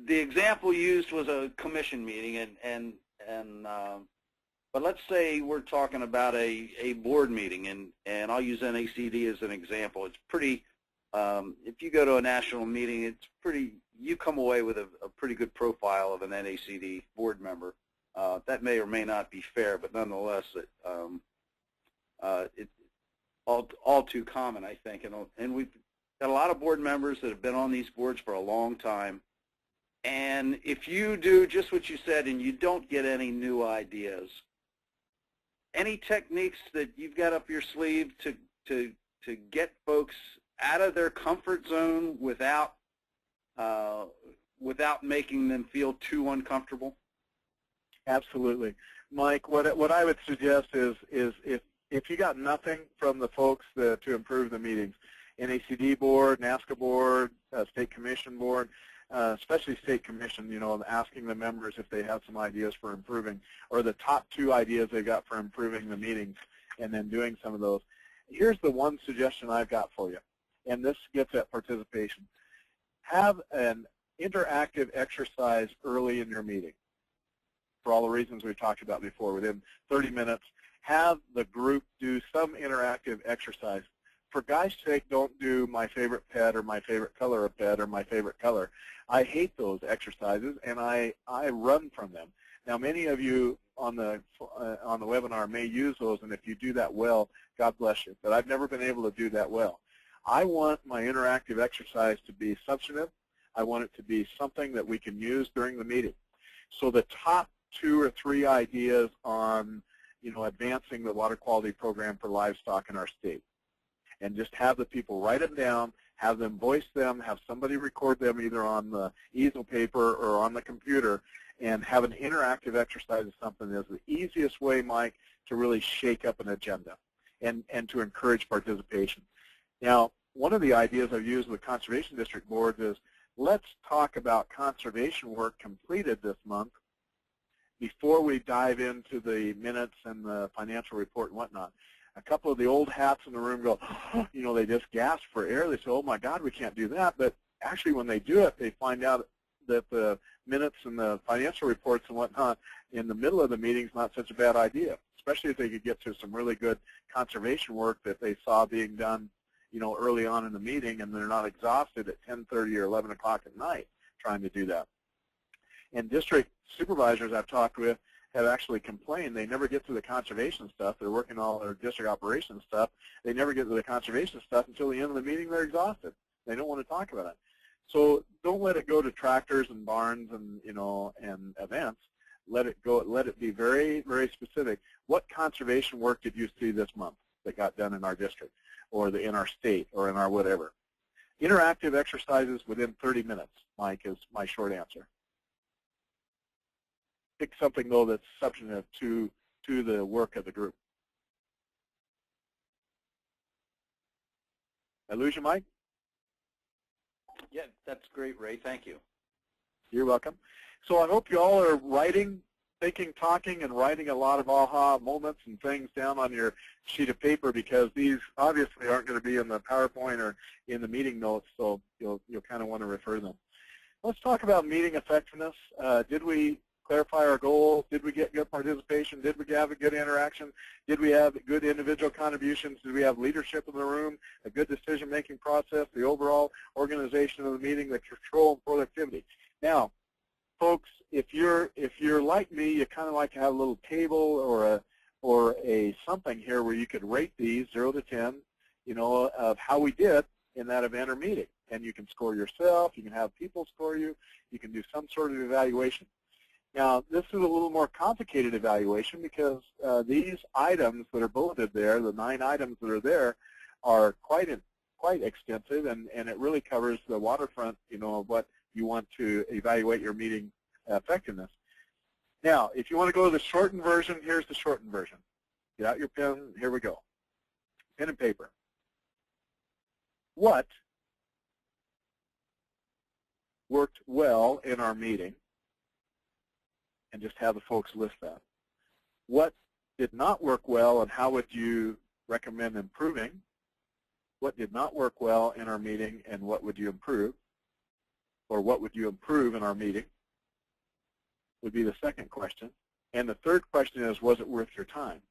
The example used was a commission meeting, but let's say we're talking about a board meeting, and I'll use NACD as an example. It's pretty, if you go to a national meeting, it's pretty, you come away with a pretty good profile of an NACD board member. That may or may not be fair, but nonetheless, it's all too common, I think. And we've got a lot of board members that have been on these boards for a long time. And if you do just what you said and you don't get any new ideas, any techniques that you've got up your sleeve to get folks out of their comfort zone without making them feel too uncomfortable? Absolutely. Mike, what I would suggest is if you got nothing from the folks to improve the meetings, NACD board, NASCA board, state commission board, especially state commission, asking the members if they have some ideas for improving, or the top 2 ideas they got for improving the meetings, and then doing some of those. Here's the one suggestion I've got for you, and this gets at participation. Have an interactive exercise early in your meeting. For all the reasons we've talked about before, within 30 minutes, have the group do some interactive exercise. For God's sake, don't do my favorite pet or my favorite color of pet or my favorite color. I hate those exercises, and I run from them. Now, many of you on the webinar may use those, and if you do that well, God bless you. But I've never been able to do that well. I want my interactive exercise to be substantive. I want it to be something that we can use during the meeting. So the top 2 or 3 ideas on, advancing the water quality program for livestock in our state. And just have the people write them down, have them voice them, have somebody record them either on the easel paper or on the computer, and have an interactive exercise of something that's the easiest way, Mike, to really shake up an agenda and to encourage participation. Now, one of the ideas I've used with Conservation District boards is, let's talk about conservation work completed this month before we dive into the minutes and the financial report and whatnot. A couple of the old hats in the room go, they just gasp for air. They say, oh, my God, we can't do that. But actually, when they do it, they find out that the minutes and the financial reports and whatnot in the middle of the meeting is not such a bad idea, especially if they could get to some really good conservation work that they saw being done, early on in the meeting, and they're not exhausted at 10:30 or 11 o'clock at night trying to do that. And district supervisors I've talked with have actually complained they never get to the conservation stuff. They're working all their district operations stuff. They never get to the conservation stuff until the end of the meeting. They're exhausted. They don't want to talk about it. So don't let it go to tractors and barns and and events. Let it go. Let it be very, very specific. What conservation work did you see this month that got done in our district, or in our state, or in our whatever? Interactive exercises within 30 minutes, Mike, is my short answer. Pick something, though, that's substantive to the work of the group. Did I lose you, Mike? Yeah, that's great, Ray. Thank you. You're welcome. So I hope you all are writing, thinking, talking, and writing a lot of aha moments and things down on your sheet of paper, because these obviously aren't going to be in the PowerPoint or in the meeting notes, so you'll kind of want to refer them. Let's talk about meeting effectiveness. Did we clarify our goals? Did we get good participation? Did we have a good interaction? Did we have good individual contributions? Did we have leadership in the room, a good decision-making process, the overall organization of the meeting, the control and productivity? Now, folks, if you're like me, you kind of like to have a little table or a something here where you could rate these 0 to 10, of how we did in that event or meeting. And you can score yourself. You can have people score you. You can do some sort of evaluation. Now, this is a little more complicated evaluation because these items that are bulleted there, the 9 items that are there, are quite extensive, and it really covers the waterfront, of what you want to evaluate your meeting effectiveness. Now, if you want to go to the shortened version, here's the shortened version. Get out your pen. Here we go. Pen and paper. What worked well in our meeting? And just have the folks list that. What did not work well, and how would you recommend improving? What did not work well in our meeting, and what would you improve? Or what would you improve in our meeting? Would be the second question. And the third question is, was it worth your time?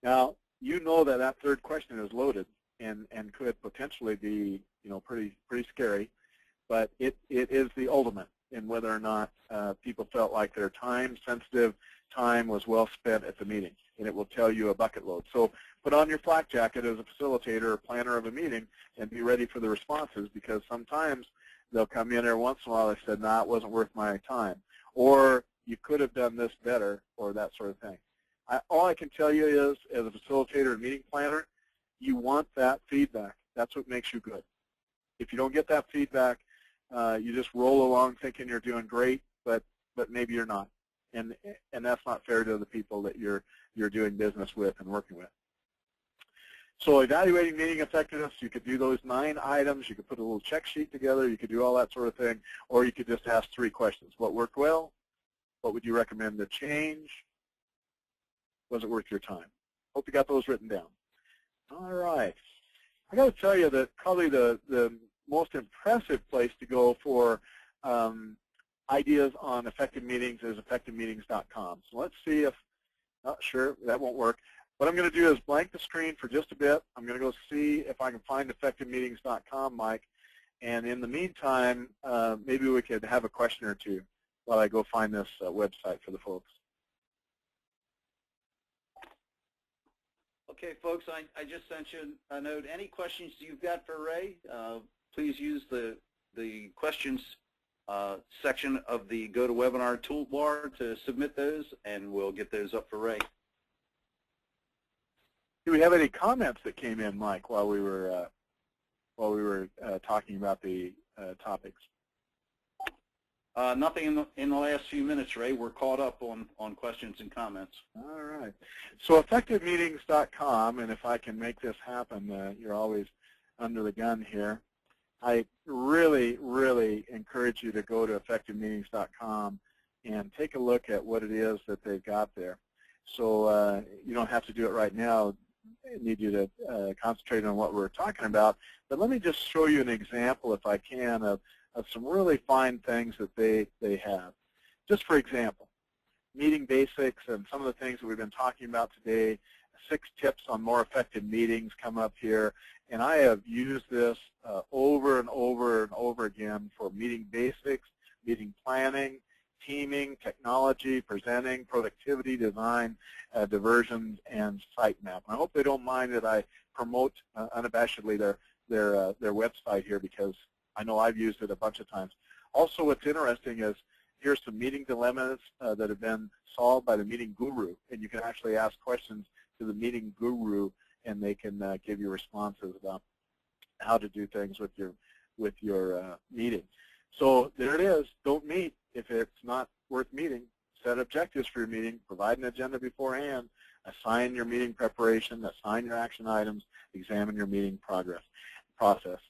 Now, you know that third question is loaded and could potentially be, pretty scary, but it is the ultimate in whether or not people felt like their time-sensitive time was well spent at the meeting, and it will tell you a bucket load. So put on your flak jacket as a facilitator or planner of a meeting and be ready for the responses, because sometimes they'll come in every once in a while and say, nah, it wasn't worth my time, or you could have done this better, or that sort of thing. All I can tell you is, as a facilitator and meeting planner, you want that feedback. That's what makes you good. If you don't get that feedback, you just roll along thinking you're doing great, but maybe you're not, and that's not fair to the people that you're doing business with and working with. So evaluating meeting effectiveness, you could do those 9 items. You could put a little check sheet together. You could do all that sort of thing, or you could just ask 3 questions. What worked well? What would you recommend to change? Was it worth your time? Hope you got those written down. All right. I got to tell you that probably the most impressive place to go for ideas on effective meetings is effectivemeetings.com. So let's see if, not sure, that won't work. What I'm going to do is blank the screen for just a bit. I'm going to go see if I can find effectivemeetings.com, Mike. And in the meantime, maybe we could have a question or two while I go find this website for the folks. Okay, folks, I just sent you a note. Any questions you've got for Ray, please use the questions section of the GoToWebinar toolbar to submit those, and we'll get those up for Ray. Do we have any comments that came in, Mike, while we were talking about the topics? Nothing in the last few minutes, Ray. We're caught up on questions and comments. All right. So effectivemeetings.com, and if I can make this happen, you're always under the gun here. I really, really encourage you to go to effectivemeetings.com and take a look at what it is that they've got there. So you don't have to do it right now. I need you to concentrate on what we're talking about. But let me just show you an example, if I can, of some really fine things that they have. Just for example, meeting basics and some of the things that we've been talking about today. 6 tips on more effective meetings come up here. And I have used this over and over and over again for meeting basics, meeting planning, teaming, technology, presenting, productivity, design, diversions, and sitemap. I hope they don't mind that I promote unabashedly their website here, because I know I've used it a bunch of times. Also, what's interesting is here's some meeting dilemmas that have been solved by the meeting guru, and you can actually ask questions to the meeting guru, and they can give you responses about how to do things with your meeting. So there it is. Don't meet if it's not worth meeting. Set objectives for your meeting. Provide an agenda beforehand. Assign your meeting preparation. Assign your action items. Examine your meeting process.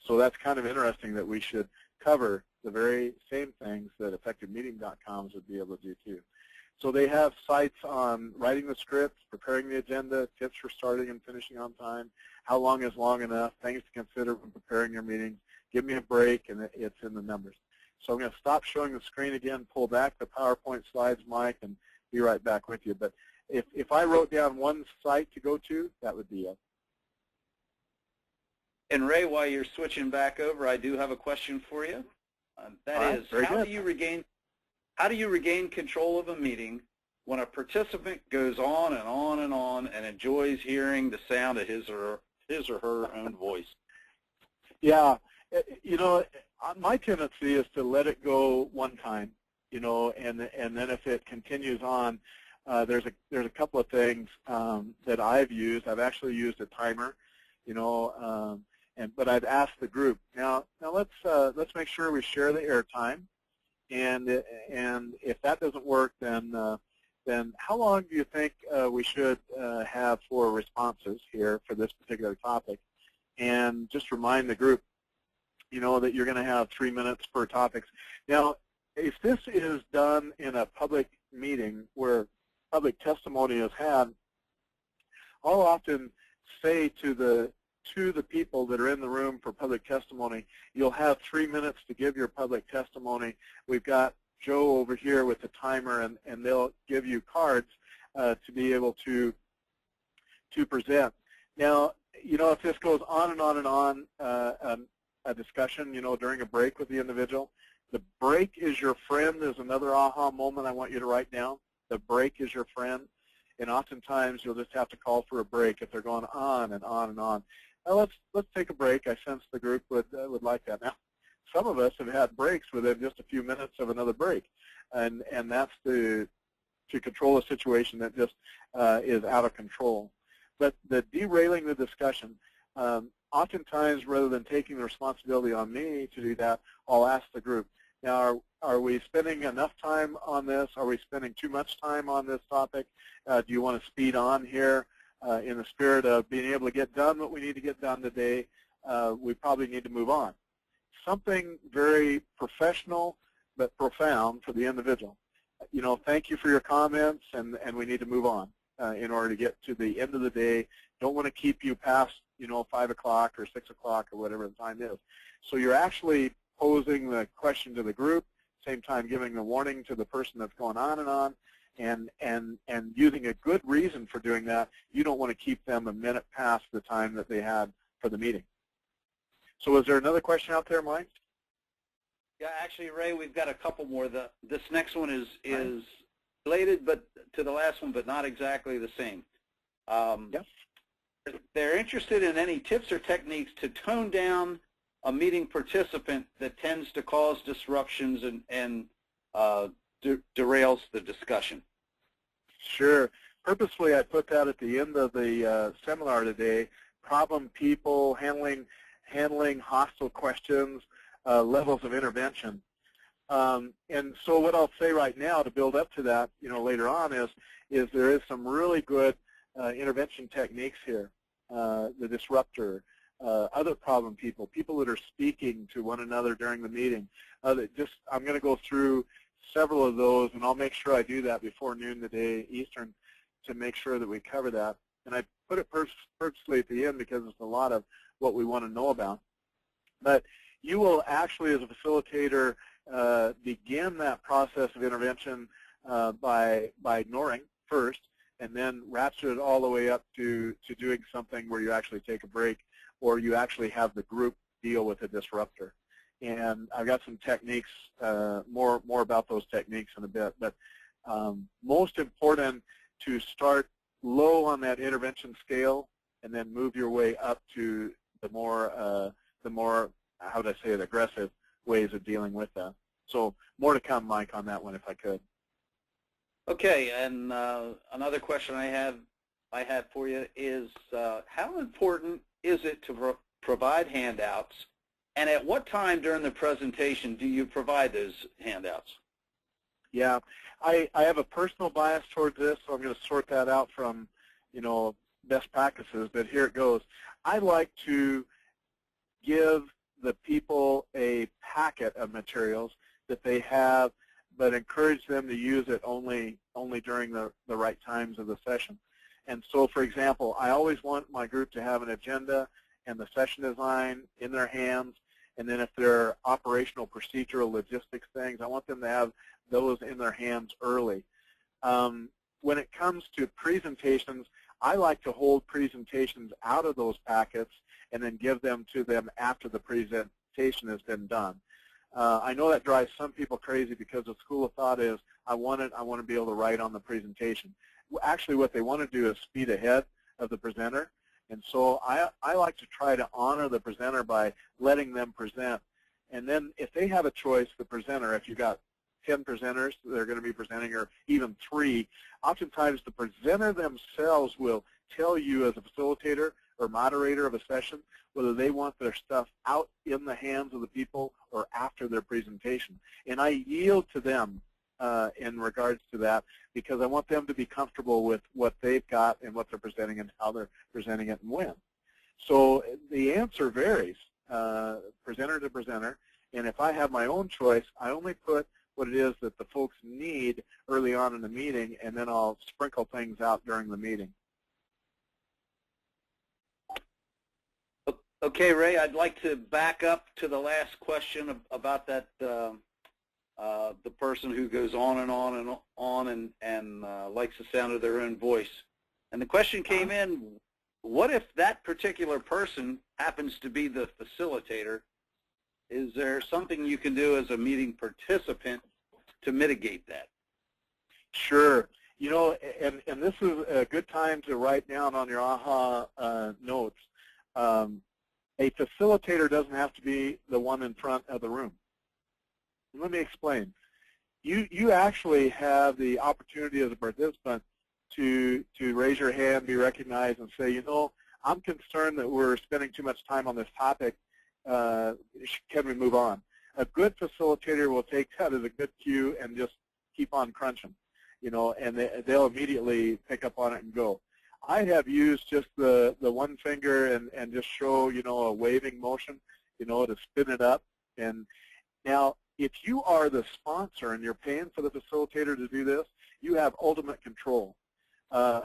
So that's kind of interesting that we should cover the very same things that effectivemeeting.coms would be able to do too. So they have sites on writing the scripts, preparing the agenda, tips for starting and finishing on time, how long is long enough, things to consider when preparing your meetings, give me a break, and it's in the numbers. So I'm going to stop showing the screen again, pull back the PowerPoint slides, Mike, and be right back with you. But if I wrote down one site to go to, that would be it. And Ray, while you're switching back over, I do have a question for you. That is, how do you regain control of a meeting when a participant goes on and on and on and enjoys hearing the sound of his or her own voice? Yeah, you know, my tendency is to let it go one time, you know, and then if it continues on, there's a couple of things that I've used. I've actually used a timer, you know, but I've asked the group now let's make sure we share the airtime, and if that doesn't work, then how long do you think we should have for responses here for this particular topic? And just remind the group, you know, that you're going to have 3 minutes per topic. Now, if this is done in a public meeting where public testimony is had, I'll often say to the people that are in the room for public testimony, you'll have 3 minutes to give your public testimony. We've got Joe over here with the timer, and they'll give you cards to be able to present. Now, you know, if this goes on and on and on, a discussion, you know, during a break with the individual, the break is your friend is another aha moment I want you to write down. The break is your friend, and oftentimes you'll just have to call for a break if they're going on and on and on. Now let's take a break. I sense the group would like that. Now, some of us have had breaks within just a few minutes of another break, and that's to control a situation that just is out of control. But the derailing the discussion, oftentimes rather than taking the responsibility on me to do that, I'll ask the group, now are we spending enough time on this? Are we spending too much time on this topic? Do you want to speed on here? In the spirit of being able to get done what we need to get done today, we probably need to move on. Something very professional but profound for the individual. You know, thank you for your comments, and we need to move on in order to get to the end of the day. Don't want to keep you past, you know, 5 o'clock or 6 o'clock or whatever the time is. So you're actually posing the question to the group, same time giving the warning to the person that's going on, and using a good reason for doing that. You don't want to keep them a minute past the time that they had for the meeting. So is there another question out there, Mike? Yeah, actually, Ray, we've got a couple more. This next one is related but to the last one, but not exactly the same. Yes. They're interested in any tips or techniques to tone down a meeting participant that tends to cause disruptions and derails the discussion. Sure. Purposefully, I put that at the end of the seminar today. Problem people, handling hostile questions, levels of intervention. And so what I'll say right now to build up to that, you know, later on is there is some really good intervention techniques here. The disruptor, other problem people that are speaking to one another during the meeting. I'm going to go through several of those, and I'll make sure I do that before noon today Eastern to make sure that we cover that. And I put it purposely at the end because it's a lot of what we want to know about. But you will actually, as a facilitator, begin that process of intervention by ignoring first, and then ratchet it all the way up to doing something where you actually take a break, or you actually have the group deal with a disruptor. And I've got some techniques, more about those techniques in a bit. But most important to start low on that intervention scale, and then move your way up to the more how would I say it, aggressive ways of dealing with that. So more to come, Mike, on that one, if I could. Okay, and another question I have for you is how important is it to provide handouts, and at what time during the presentation do you provide those handouts? Yeah, I have a personal bias towards this, so I'm going to sort that out from, you know, best practices, but here it goes. I like to give the people a packet of materials that they have, but encourage them to use it only during the right times of the session. And so, for example, I always want my group to have an agenda and the session design in their hands, and then if there are operational, procedural, logistics things, I want them to have those in their hands early. When it comes to presentations, I like to hold presentations out of those packets and then give them to them after the presentation has been done. I know that drives some people crazy because the school of thought is, I want to be able to write on the presentation. Actually, what they want to do is speed ahead of the presenter. And so I like to try to honor the presenter by letting them present. And then if they have a choice, the presenter, if you've got 10 presenters that are going to be presenting, or even 3, oftentimes the presenter themselves will tell you as a facilitator or moderator of a session whether they want their stuff out in the hands of the people or after their presentation. And I yield to them in regards to that, because I want them to be comfortable with what they've got and what they're presenting and how they're presenting it and when. So the answer varies, presenter to presenter, and if I have my own choice, I only put what it is that the folks need early on in the meeting, and then I'll sprinkle things out during the meeting. Okay, Ray, I'd like to back up to the last question about that the person who goes on and on and on and likes the sound of their own voice. And the question came in, what if that particular person happens to be the facilitator? Is there something you can do as a meeting participant to mitigate that? Sure. You know, and this is a good time to write down on your AHA notes. A facilitator doesn't have to be the one in front of the room. Let me explain. You actually have the opportunity as a participant to raise your hand, be recognized, and say, you know, I'm concerned that we're spending too much time on this topic. Can we move on? A good facilitator will take that as a good cue and just keep on crunching, you know, and they'll immediately pick up on it and go. I have used just the one finger and just show, you know, a waving motion, you know, to spin it up. And now, if you are the sponsor and you're paying for the facilitator to do this, you have ultimate control. I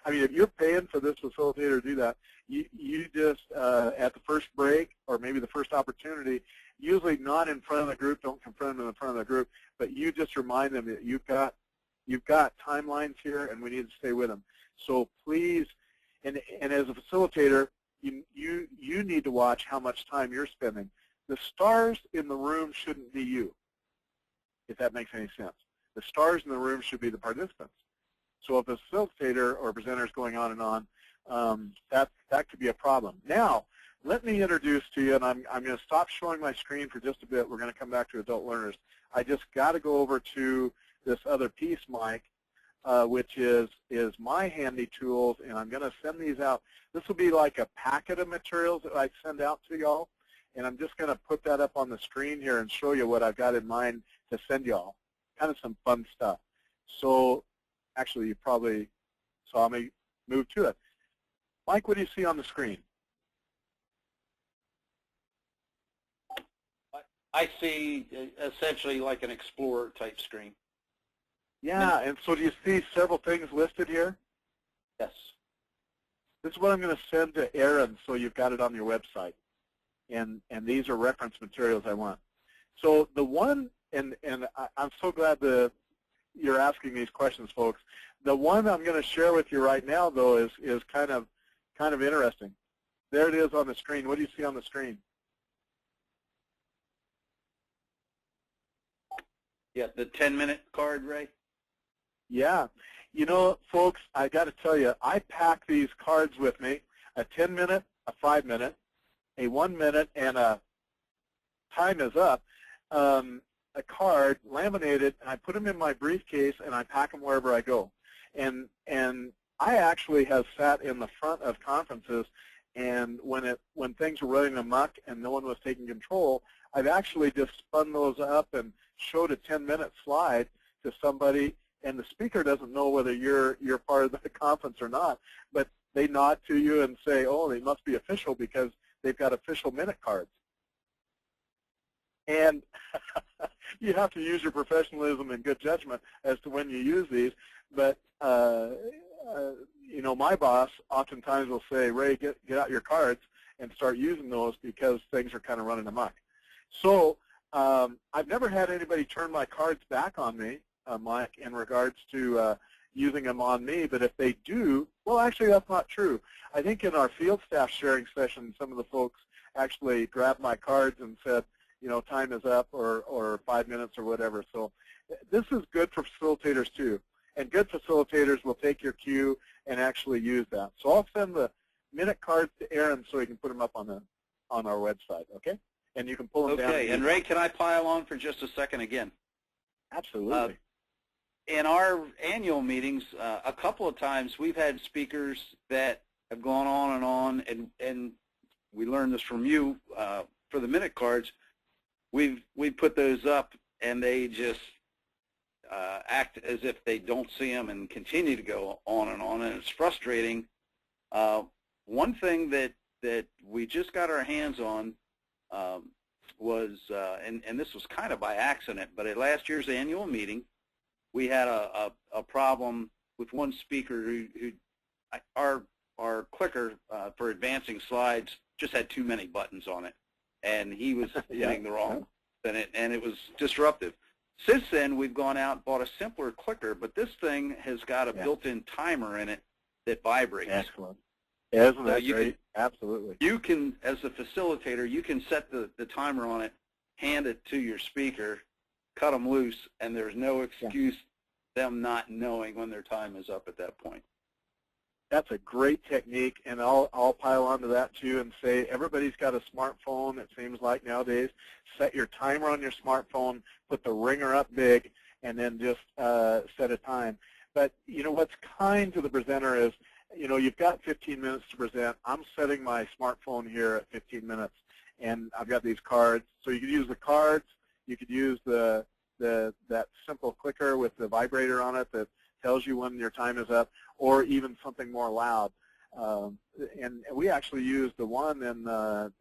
mean, if you're paying for this facilitator to do that, you just, at the first break or maybe the first opportunity, usually not in front of the group, don't confront them in front of the group, but you just remind them that you've got timelines here and we need to stay with them. So please, and as a facilitator, you need to watch how much time you're spending. The stars in the room shouldn't be you, if that makes any sense. The stars in the room should be the participants. So if a facilitator or presenter is going on and on, that could be a problem. Now, let me introduce to you, and I'm going to stop showing my screen for just a bit. We're going to come back to adult learners. I just got to go over to this other piece, Mike, which is my handy tools, and I'm going to send these out. This will be like a packet of materials that I send out to y'all, and I'm just going to put that up on the screen here and show you what I've got in mind to send y'all. Kind of some fun stuff. So actually, you probably saw me move to it. Mike, what do you see on the screen? I see essentially like an Explorer type screen. Yeah, and so do you see several things listed here? Yes. This is what I'm going to send to Aaron so you've got it on your website. And these are reference materials I want. So the one, and I'm so glad that you're asking these questions, folks. The one I'm going to share with you right now, though, is kind of interesting. There it is on the screen. What do you see on the screen? Yeah, the 10-minute card, Ray? Yeah. You know, folks, I got to tell you, I pack these cards with me, a 10-minute, a 5-minute, a 1-minute, and a time is up, a card laminated, and I put them in my briefcase, and I pack them wherever I go. And I actually have sat in the front of conferences, and when things were running amok and no one was taking control, I've actually just spun those up and showed a 10-minute slide to somebody, and the speaker doesn't know whether you're part of the conference or not, but they nod to you and say, oh, they must be official because they've got official minute cards. And you have to use your professionalism and good judgment as to when you use these. But you know, my boss oftentimes will say, Ray, get out your cards and start using those because things are kind of running amok. So I've never had anybody turn my cards back on me, Mike, in regards to using them on me. But if they do, well, actually, that's not true. I think in our field staff sharing session, some of the folks actually grabbed my cards and said, you know, time is up, or 5 minutes or whatever. So this is good for facilitators too. And good facilitators will take your cue and actually use that. So I'll send the minute cards to Aaron so he can put them up on our website, okay? And you can pull them down. Okay, and Ray, can I pile on for just a second again? Absolutely. In our annual meetings, a couple of times we've had speakers that have gone on, and we learned this from you for the minute cards. We put those up, and they just act as if they don't see them and continue to go on, and it's frustrating. One thing that we just got our hands on was, and this was kind of by accident, but at last year's annual meeting, we had a problem with one speaker who our clicker for advancing slides just had too many buttons on it, and he was hitting the wrong button, and it was disruptive. Since then, we've gone out and bought a simpler clicker, but this thing has got a built-in timer in it that vibrates. Excellent. Isn't that great? Absolutely. You can, as a facilitator, you can set the timer on it, hand it to your speaker, cut them loose, and there's no excuse them not knowing when their time is up at that point. That's a great technique, and I'll pile onto that too and say everybody's got a smartphone, it seems like nowadays. Set your timer on your smartphone, put the ringer up big, and then just set a time. But you know what's kind to the presenter is, you know, you've got 15 minutes to present. I'm setting my smartphone here at 15 minutes, and I've got these cards. So you could use the cards, you could use that simple clicker with the vibrator on it that tells you when your time is up, or even something more loud. And we actually use the one in,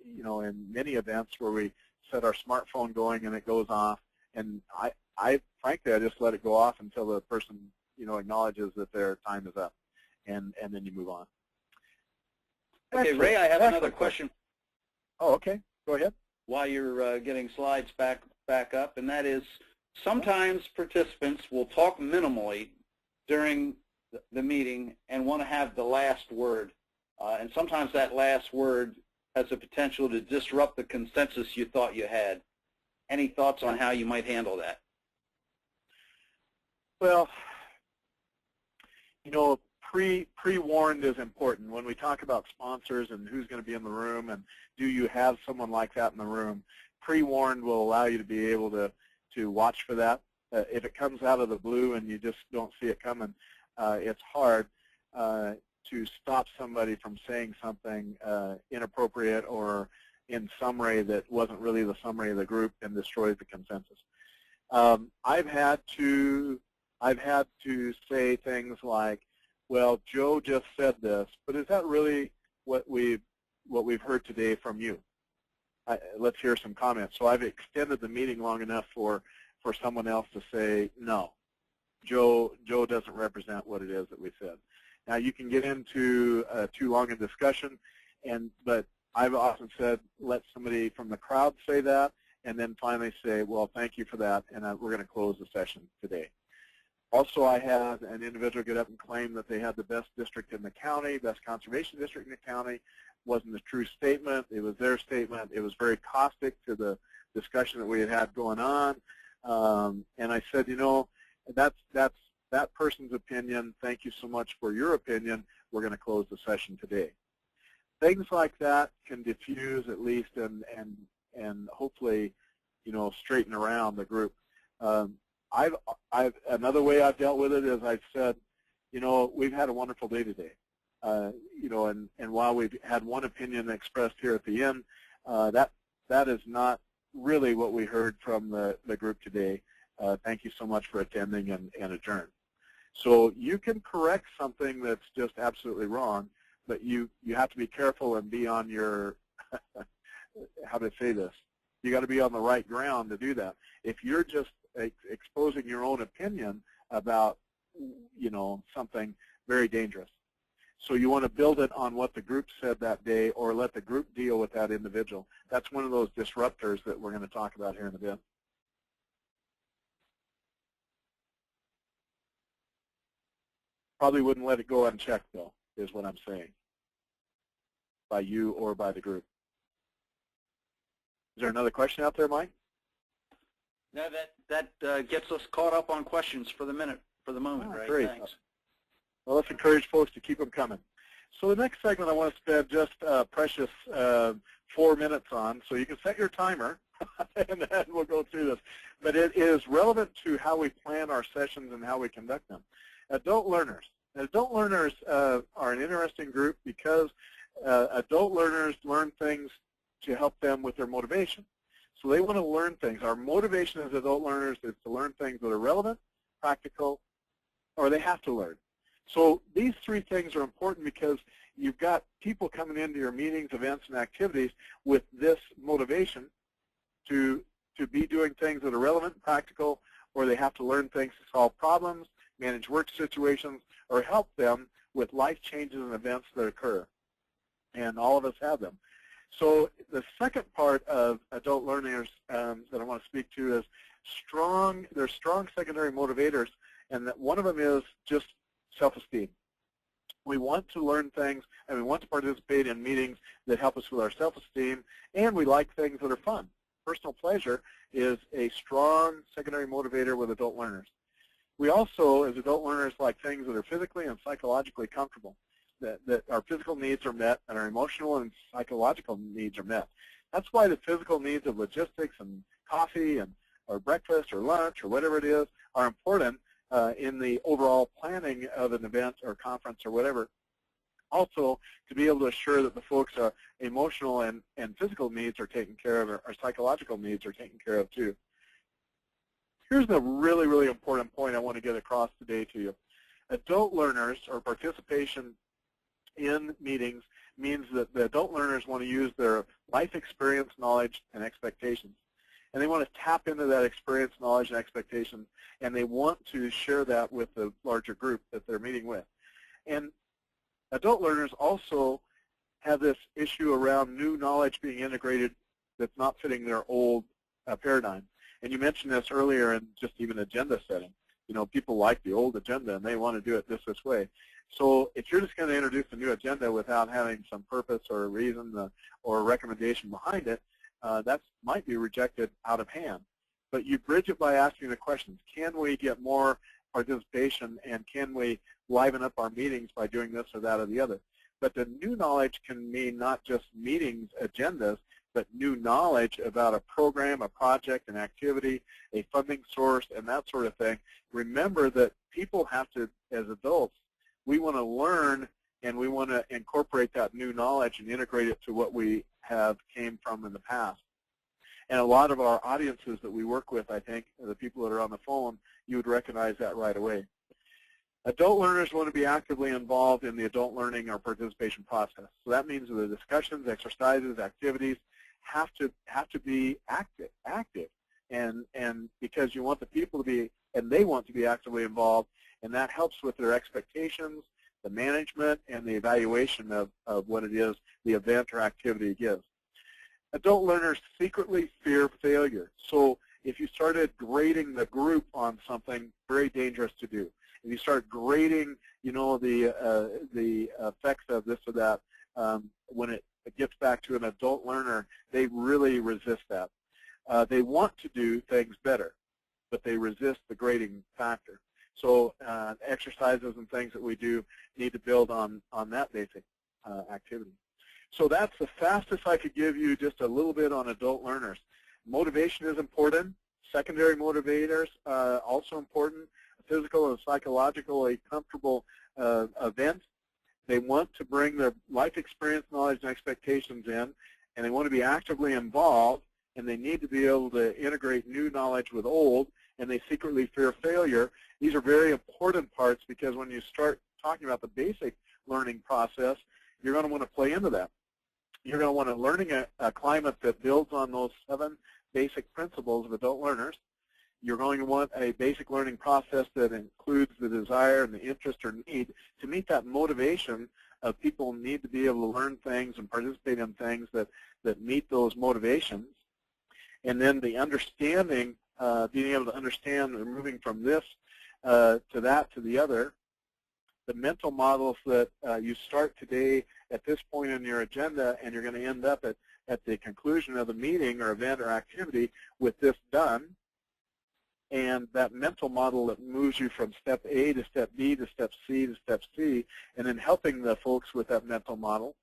you know, in many events where we set our smartphone going and it goes off. And I frankly, I just let it go off until the person, you know, acknowledges that their time is up, and then you move on. Okay, excellent. Ray, I have another question. Oh, okay. Go ahead. While you're getting slides back up, and that is, sometimes participants will talk minimally during the meeting and want to have the last word. And sometimes that last word has the potential to disrupt the consensus you thought you had. Any thoughts on how you might handle that? Well, you know, pre-warned is important. When we talk about sponsors and who's going to be in the room and do you have someone like that in the room, pre-warned will allow you to be able to watch for that. If it comes out of the blue and you just don't see it coming, it's hard to stop somebody from saying something inappropriate or in summary that wasn't really the summary of the group and destroys the consensus. I've had to say things like, well, Joe just said this, but is that really what we've heard today from you? Let's hear some comments. So I've extended the meeting long enough for someone else to say, no, Joe doesn't represent what it is that we said. Now you can get into too long a discussion, but I've often said, let somebody from the crowd say that, and then finally say, well, thank you for that, and we're going to close the session today. Also, I had an individual get up and claim that they had the best district in the county, best conservation district in the county. Wasn't a true statement. It was their statement. It was very caustic to the discussion that we had going on. And I said, you know, that's that person's opinion. Thank you so much for your opinion. We're going to close the session today. Things like that can diffuse at least and hopefully, you know, straighten around the group. Another way I've dealt with it is I've said, you know, we've had a wonderful day today. You know, and while we've had one opinion expressed here at the end, that is not really what we heard from the group today. Thank you so much for attending and adjourn. So you can correct something that's just absolutely wrong, but you have to be careful and be on your, how to say this, You got to be on the right ground to do that. If you're just exposing your own opinion about, something, very dangerous. So you want to build it on what the group said that day, or let the group deal with that individual. That's one of those disruptors that we're going to talk about here in a bit. Probably wouldn't let it go unchecked, though, is what I'm saying, by you or by the group. Is there another question out there, Mike? No, that gets us caught up on questions for the moment, right? Great. Thanks. Well, let's encourage folks to keep them coming. So the next segment I want to spend just precious 4 minutes on, so you can set your timer, and then we'll go through this. But it is relevant to how we plan our sessions and how we conduct them. Adult learners. Adult learners are an interesting group because adult learners learn things to help them with their motivation. So they want to learn things. Our motivation as adult learners is to learn things that are relevant, practical, or they have to learn. So these three things are important because you've got people coming into your meetings, events, and activities with this motivation to be doing things that are relevant, practical, or they have to learn things to solve problems, manage work situations, or help them with life changes and events that occur. And all of us have them. So the second part of adult learners that I want to speak to is there's strong secondary motivators, and that one of them is just self-esteem. We want to learn things, and we want to participate in meetings that help us with our self-esteem, and we like things that are fun. Personal pleasure is a strong secondary motivator with adult learners. We also, as adult learners, like things that are physically and psychologically comfortable, that our physical needs are met and our emotional and psychological needs are met. That's why the physical needs of logistics and coffee or breakfast or lunch or whatever it is are important in the overall planning of an event or conference or whatever. Also, to be able to assure that the folks' emotional and physical needs are taken care of, or psychological needs are taken care of too. Here's the really, really important point I want to get across today to you. Adult learners, or participation in meetings, means that the adult learners want to use their life experience, knowledge, and expectations. And they want to tap into that experience, knowledge, and expectations, and they want to share that with the larger group that they're meeting with. And adult learners also have this issue around new knowledge being integrated that's not fitting their old paradigm. And you mentioned this earlier in just even agenda setting. You know, people like the old agenda and they want to do it this way. So if you're just going to introduce a new agenda without having some purpose or a reason or a recommendation behind it, that might be rejected out of hand. But you bridge it by asking the questions. Can we get more participation, and can we liven up our meetings by doing this or that or the other? But the new knowledge can mean not just meetings, agendas, but new knowledge about a program, a project, an activity, a funding source, and that sort of thing. Remember that people have to, as adults, we want to learn and we want to incorporate that new knowledge and integrate it to what we have came from in the past. And a lot of our audiences that we work with, I think, the people that are on the phone, you would recognize that right away. Adult learners want to be actively involved in the adult learning or participation process. So that means the discussions, exercises, activities have to be active, and because you want the people to be, and they want to be actively involved, and that helps with their expectations, the management, and the evaluation of what it is the event or activity gives. Adult learners secretly fear failure. So if you started grading the group on something, very dangerous to do. If you start grading, you know, the effects of this or that, when it gets back to an adult learner, they really resist that. They want to do things better, but they resist the grading factor. So exercises and things that we do need to build on that basic activity. So that's the fastest I could give you, just a little bit on adult learners. Motivation is important. Secondary motivators also important. Physical and psychological, a comfortable event. They want to bring their life experience, knowledge, and expectations in, and they want to be actively involved, and they need to be able to integrate new knowledge with old, and they secretly fear failure. These are very important parts because when you start talking about the basic learning process, you're going to want to play into that. You're going to want a learning climate that builds on those 7 basic principles of adult learners. You're going to want a basic learning process that includes the desire and the interest or need to meet that motivation of people need to be able to learn things and participate in things that meet those motivations. And then the understanding, being able to understand and moving from this to that to the other. The mental models that you start today at this point in your agenda, and you're going to end up at the conclusion of the meeting or event or activity with this done. And that mental model that moves you from step A to step B to step C to step C, and then helping the folks with that mental model.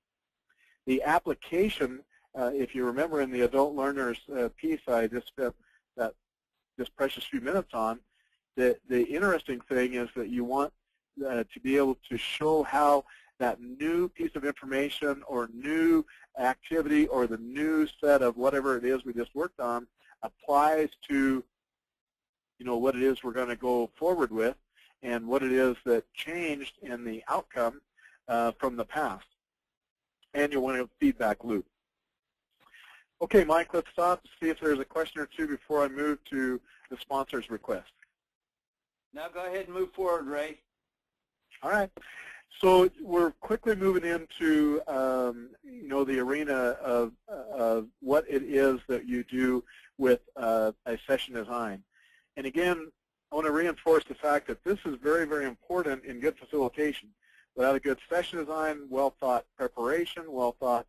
The application, if you remember in the adult learners piece I just spent this precious few minutes on, the interesting thing is that you want to be able to show how that new piece of information or new activity or the new set of whatever it is we just worked on applies to what it is we're going to go forward with and what it is that changed in the outcome from the past. And you want a feedback loop. Okay, Mike, let's stop to see if there's a question or two before I move to the sponsor's request. Now go ahead and move forward, Ray. All right. So we're quickly moving into the arena of what it is that you do with a session design. And again, I want to reinforce the fact that this is very, very important in good facilitation. Without a good session design, well-thought preparation, well-thought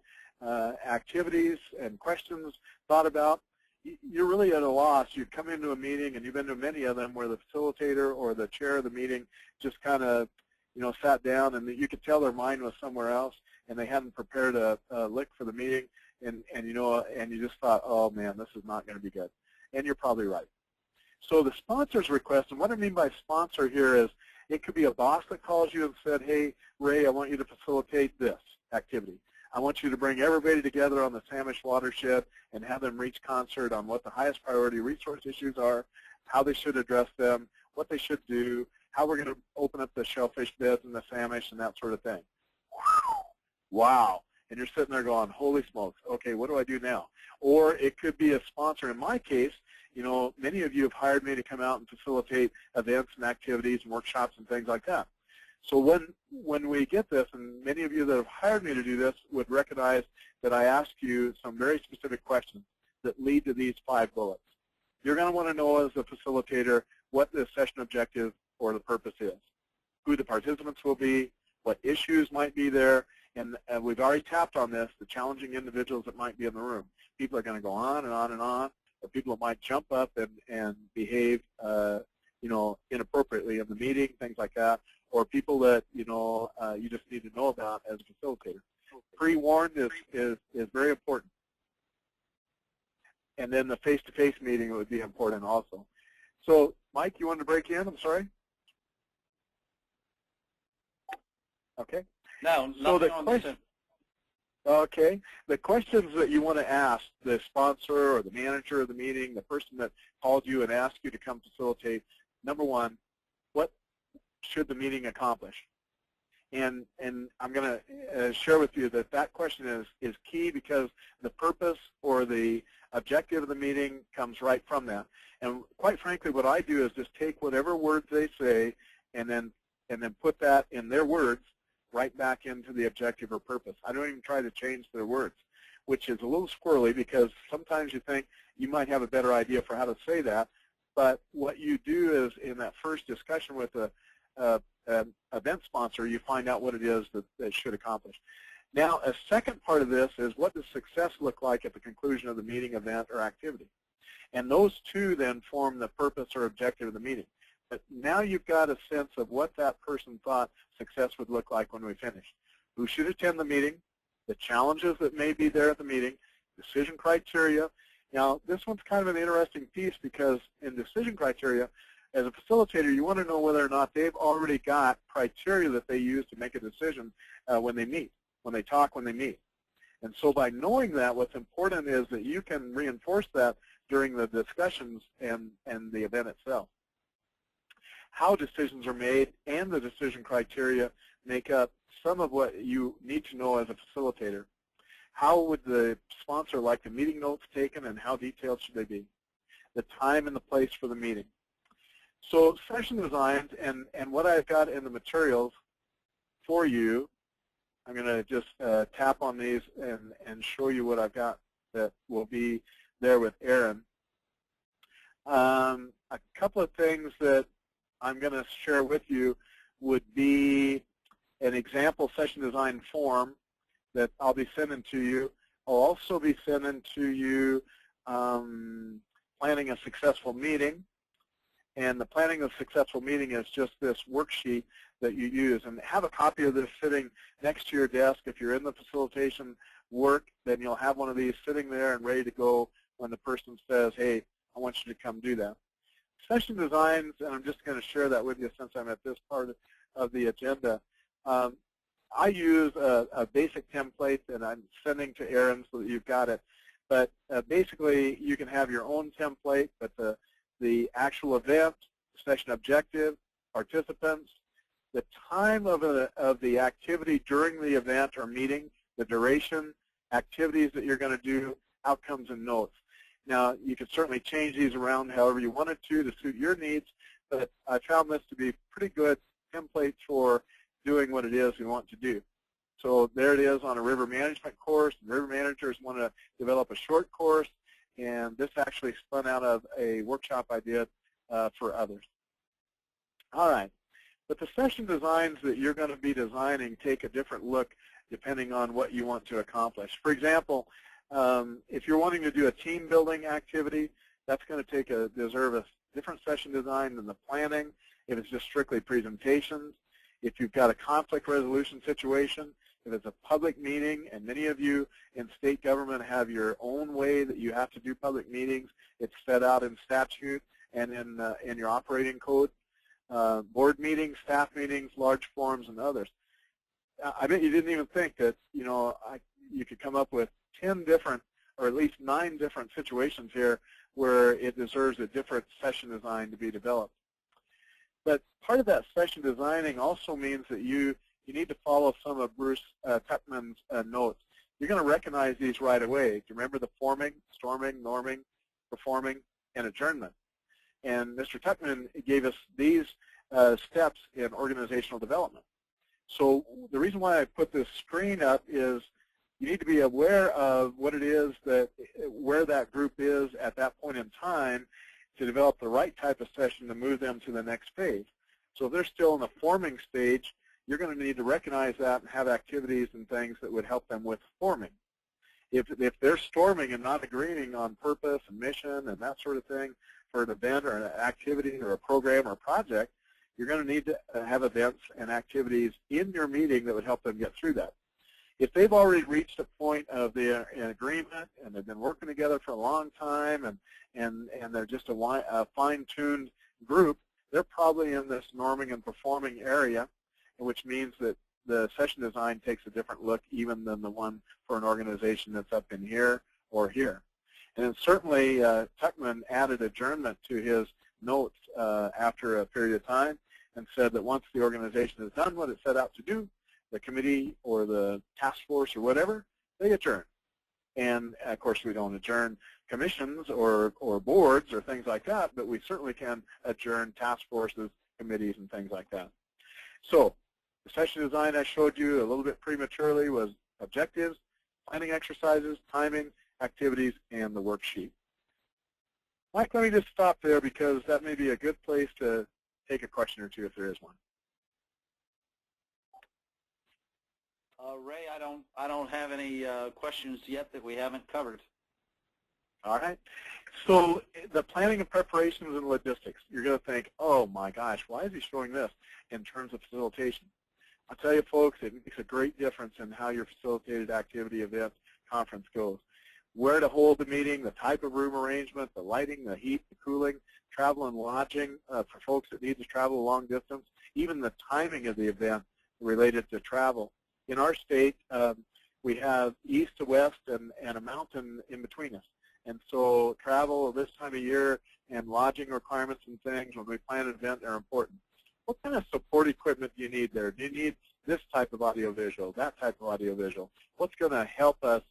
activities and questions thought about, you're really at a loss. You come into a meeting, and you've been to many of them, where the facilitator or the chair of the meeting just kind of sat down, and you could tell their mind was somewhere else, and they hadn't prepared a lick for the meeting, and you just thought, oh man, this is not going to be good. And you're probably right. So the sponsor's request, and what I mean by sponsor here is, it could be a boss that calls you and said, hey, Ray, I want you to facilitate this activity. I want you to bring everybody together on the Samish watershed and have them reach concert on what the highest priority resource issues are, how they should address them, what they should do, how we're going to open up the shellfish beds in the Samish, and that sort of thing. Wow. And you're sitting there going, holy smokes, okay, what do I do now? Or it could be a sponsor. In my case, many of you have hired me to come out and facilitate events and activities and workshops and things like that. So when we get this, and many of you that have hired me to do this would recognize that I ask you some very specific questions that lead to these 5 bullets. You're going to want to know as a facilitator what the session objective or the purpose is, who the participants will be, what issues might be there, and we've already tapped on this, the challenging individuals that might be in the room. People are going to go on and on and on, or people that might jump up and behave inappropriately in the meeting, things like that, or people that you just need to know about as a facilitator. Pre-warned is very important. And then the face-to-face meeting would be important also. So, Mike, you wanted to break in? I'm sorry. Okay. No, so the on question. Okay. The questions that you want to ask the sponsor or the manager of the meeting, the person that called you and asked you to come facilitate, number 1, what should the meeting accomplish? And I'm going to share with you that question is key, because the purpose or the objective of the meeting comes right from that. And quite frankly, what I do is just take whatever words they say and then put that in their words right back into the objective or purpose. I don't even try to change their words, which is a little squirrely, because sometimes you think you might have a better idea for how to say that, but what you do is in that first discussion with an event sponsor, you find out what it is that it should accomplish. Now, a second part of this is, what does success look like at the conclusion of the meeting, event, or activity? And those two then form the purpose or objective of the meeting. But now you've got a sense of what that person thought success would look like when we finish. Who should attend the meeting, the challenges that may be there at the meeting, decision criteria. Now, this one's kind of an interesting piece, because in decision criteria, as a facilitator, you want to know whether or not they've already got criteria that they use to make a decision when they meet, when they talk, when they meet. And so by knowing that, what's important is that you can reinforce that during the discussions and the event itself. How decisions are made and the decision criteria make up some of what you need to know as a facilitator. How would the sponsor like the meeting notes taken, and how detailed should they be? The time and the place for the meeting. So session designs, and what I've got in the materials for you, I'm going to just tap on these and show you what I've got that will be there with Aaron. A couple of things that I'm going to share with you would be an example session design form that I'll be sending to you. I'll also be sending to you planning a successful meeting. And the planning of a successful meeting is just this worksheet that you use. And have a copy of this sitting next to your desk. If you're in the facilitation work, then you'll have one of these sitting there and ready to go when the person says, hey, I want you to come do that. Session designs, and I'm just going to share that with you since I'm at this part of the agenda. I use a basic template that I'm sending to Aaron so that you've got it. But basically, you can have your own template, but the actual event, session objective, participants, the time of the activity during the event or meeting, the duration, activities that you're going to do, outcomes and notes. Now, you can certainly change these around however you wanted to suit your needs, but I found this to be a pretty good template for doing what it is we want to do. So there it is on a river management course. River managers want to develop a short course, and this actually spun out of a workshop I did for others. All right, but the session designs that you're going to be designing take a different look depending on what you want to accomplish. For example, if you're wanting to do a team building activity, that's going to deserve a different session design than the planning. If it's just strictly presentations, if you've got a conflict resolution situation, if it's a public meeting, and many of you in state government have your own way that you have to do public meetings, it's set out in statute and in your operating code. Board meetings, staff meetings, large forums, and others. I bet you didn't even think that you could come up with 10 different, or at least 9 different situations here where it deserves a different session design to be developed. But part of that session designing also means that you need to follow some of Bruce Tuckman's notes. You're going to recognize these right away. Do you remember the forming, storming, norming, performing, and adjournment? And Mr. Tuckman gave us these steps in organizational development. So the reason why I put this screen up is you need to be aware of what it is where that group is at that point in time to develop the right type of session to move them to the next phase. So if they're still in the forming stage, you're going to need to recognize that and have activities and things that would help them with forming. If they're storming and not agreeing on purpose and mission and that sort of thing for an event or an activity or a program or a project, you're going to need to have events and activities in your meeting that would help them get through that. If they've already reached a point of the agreement and they've been working together for a long time and they're just a fine-tuned group, they're probably in this norming and performing area, which means that the session design takes a different look even than the one for an organization that's up in here or here. And then certainly Tuckman added adjournment to his notes after a period of time and said that once the organization has done what it set out to do, the committee or the task force or whatever, they adjourn. And of course we don't adjourn commissions or boards or things like that, but we certainly can adjourn task forces, committees, and things like that. So the session design I showed you a little bit prematurely was objectives, planning exercises, timing, activities, and the worksheet. Mike, let me just stop there because that may be a good place to take a question or two if there is one. Ray, I don't have any questions yet that we haven't covered. All right. So the planning and preparations and logistics, you're going to think, oh my gosh, why is he showing this in terms of facilitation? I'll tell you, folks, it makes a great difference in how your facilitated activity, event, conference goes. Where to hold the meeting, the type of room arrangement, the lighting, the heat, the cooling, travel and lodging for folks that need to travel a long distance, even the timing of the event related to travel. In our state, we have east to west and a mountain in between us. And so travel this time of year and lodging requirements and things when we plan an event are important. What kind of support equipment do you need there? Do you need this type of audiovisual, that type of audiovisual? What's going to help us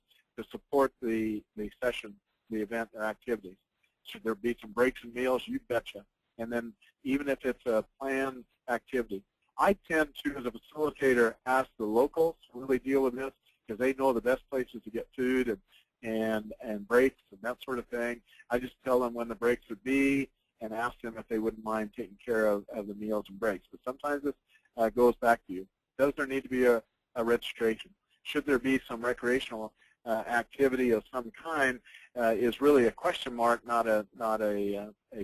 to support the session, the event, or activities. Should there be some breaks and meals? You betcha. And then even if it's a planned activity, I tend to, as a facilitator, ask the locals to really deal with this because they know the best places to get food and breaks and that sort of thing. I just tell them when the breaks would be and ask them if they wouldn't mind taking care of the meals and breaks. But sometimes this goes back to you. Does there need to be a registration? Should there be some recreational activity of some kind is really a question mark, not a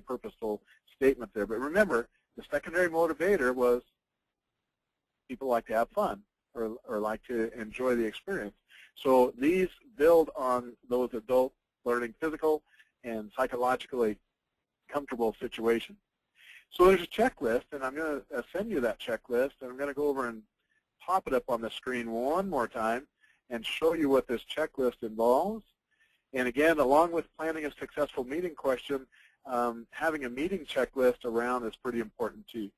purposeful statement there. But remember, the secondary motivator was people like to have fun or like to enjoy the experience. So these build on those adult learning physical and psychologically comfortable situations. So there's a checklist, and I'm going to send you that checklist, and I'm going to go over and pop it up on the screen one more time and show you what this checklist involves. And again, along with planning a successful meeting question, having a meeting checklist around is pretty important too.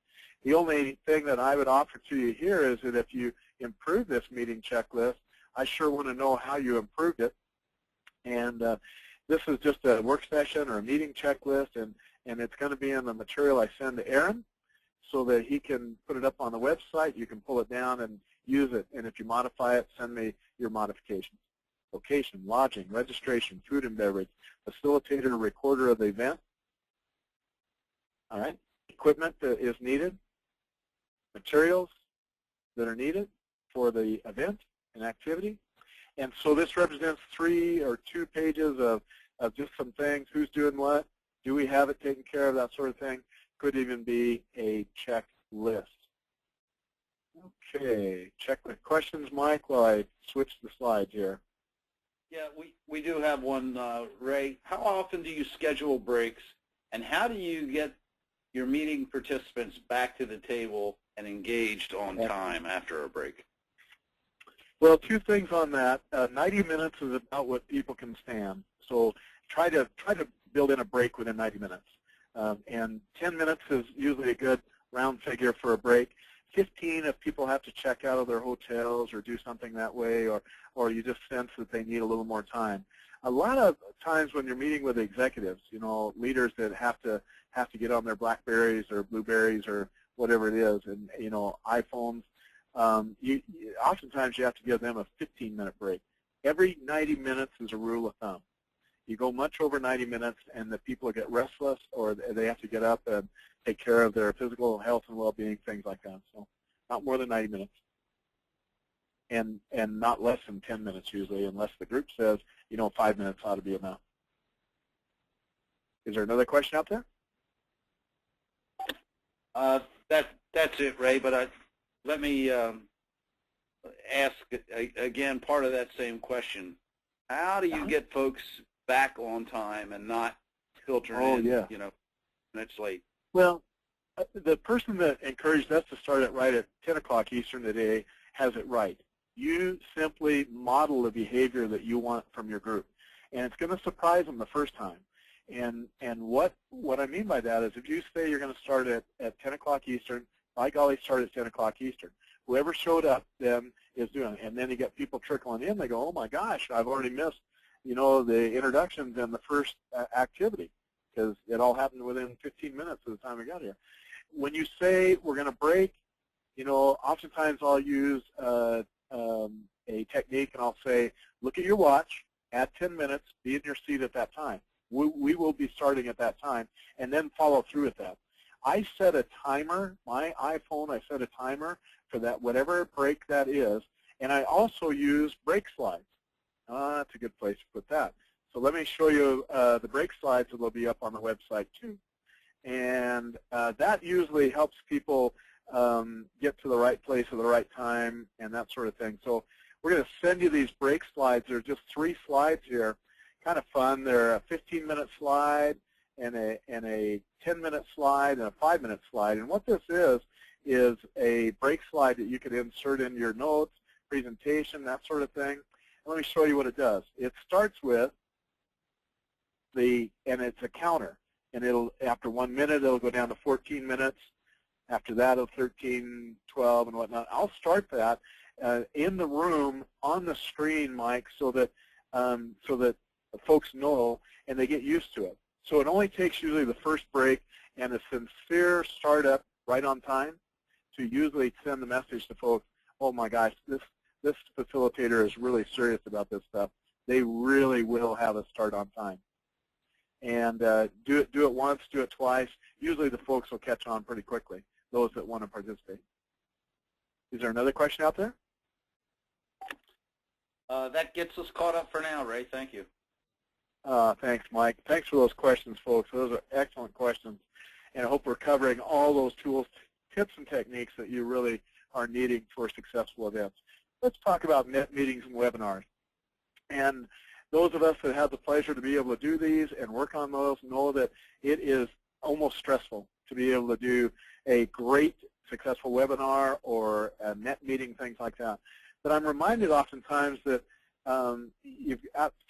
The only thing that I would offer to you here is that if you improve this meeting checklist, I sure want to know how you improved it. And this is just a work session or a meeting checklist, and it's going to be in the material I send to Aaron so that he can put it up on the website. You can pull it down and use it, and if you modify it, send me your modifications. Location, lodging, registration, food and beverage, facilitator, recorder of the event. All right, equipment that is needed, materials that are needed for the event and activity. And so this represents 3 or 2 pages of just some things, who's doing what, do we have it taken care of, that sort of thing. Could even be a checklist. Okay, check the questions, Mike, while I switch the slides here. Yeah, we do have one, Ray. How often do you schedule breaks, and how do you get your meeting participants back to the table and engaged on time after a break? Well, 2 things on that. 90 minutes is about what people can stand. So try to build in a break within 90 minutes. And 10 minutes is usually a good round figure for a break. 15 if people have to check out of their hotels or do something that way, or you just sense that they need a little more time. A lot of times when you're meeting with executives, you know, leaders that have to get on their BlackBerries or Blueberries or whatever it is, and you know, iPhones, oftentimes you have to give them a 15-minute break. Every 90 minutes is a rule of thumb. You go much over 90 minutes and the people get restless or they have to get up and take care of their physical health and well-being, things like that. So not more than 90 minutes. And not less than 10 minutes usually, unless the group says, you know, 5 minutes ought to be enough. Is there another question out there? That's it, Ray, but let me ask again part of that same question. How do you get folks back on time and not filtering in, you know, minutes late? Well, the person that encouraged us to start it right at 10 o'clock Eastern today has it right. You simply model the behavior that you want from your group, and it's going to surprise them the first time. And what I mean by that is if you say you're going to start at 10 o'clock Eastern, by golly, start at 10 o'clock Eastern. Whoever showed up then is doing it. And then you get people trickling in. They go, oh, my gosh, I've already missed, you know, the introductions and the first activity because it all happened within 15 minutes of the time we got here. When you say we're going to break, you know, oftentimes I'll use a technique and I'll say, look at your watch, add 10 minutes, be in your seat at that time. We will be starting at that time, and then follow through with that. I set a timer, my iPhone, I set a timer for that, whatever break that is, and I also use break slides. That's a good place to put that. So let me show you the break slides that will be up on the website too. And that usually helps people get to the right place at the right time and that sort of thing. So we're going to send you these break slides. There are just 3 slides here. Kind of fun. They're a 15-minute slide and a 10-minute slide and a 5-minute slide. And what this is a break slide that you could insert in your notes, presentation, that sort of thing. And let me show you what it does. It starts with and it's a counter. And it'll, after 1 minute, it'll go down to 14 minutes. After that, it'll 13, 12, and whatnot. I'll start that in the room on the screen, Mike, so that so that folks know and they get used to it. So it only takes usually the first break and a sincere startup right on time to usually send the message to folks, oh my gosh, this facilitator is really serious about this stuff. They really will have us start on time. And do it once, do it twice. Usually the folks will catch on pretty quickly, those that want to participate. Is there another question out there? That gets us caught up for now, Ray. Thank you. Thanks, Mike. Thanks for those questions, folks. Those are excellent questions. And I hope we're covering all those tools, tips, and techniques that you really are needing for successful events. Let's talk about net meetings and webinars. And those of us that have the pleasure to be able to do these and work on those know that it is almost stressful to be able to do a great successful webinar or a net meeting, things like that. But I'm reminded oftentimes that you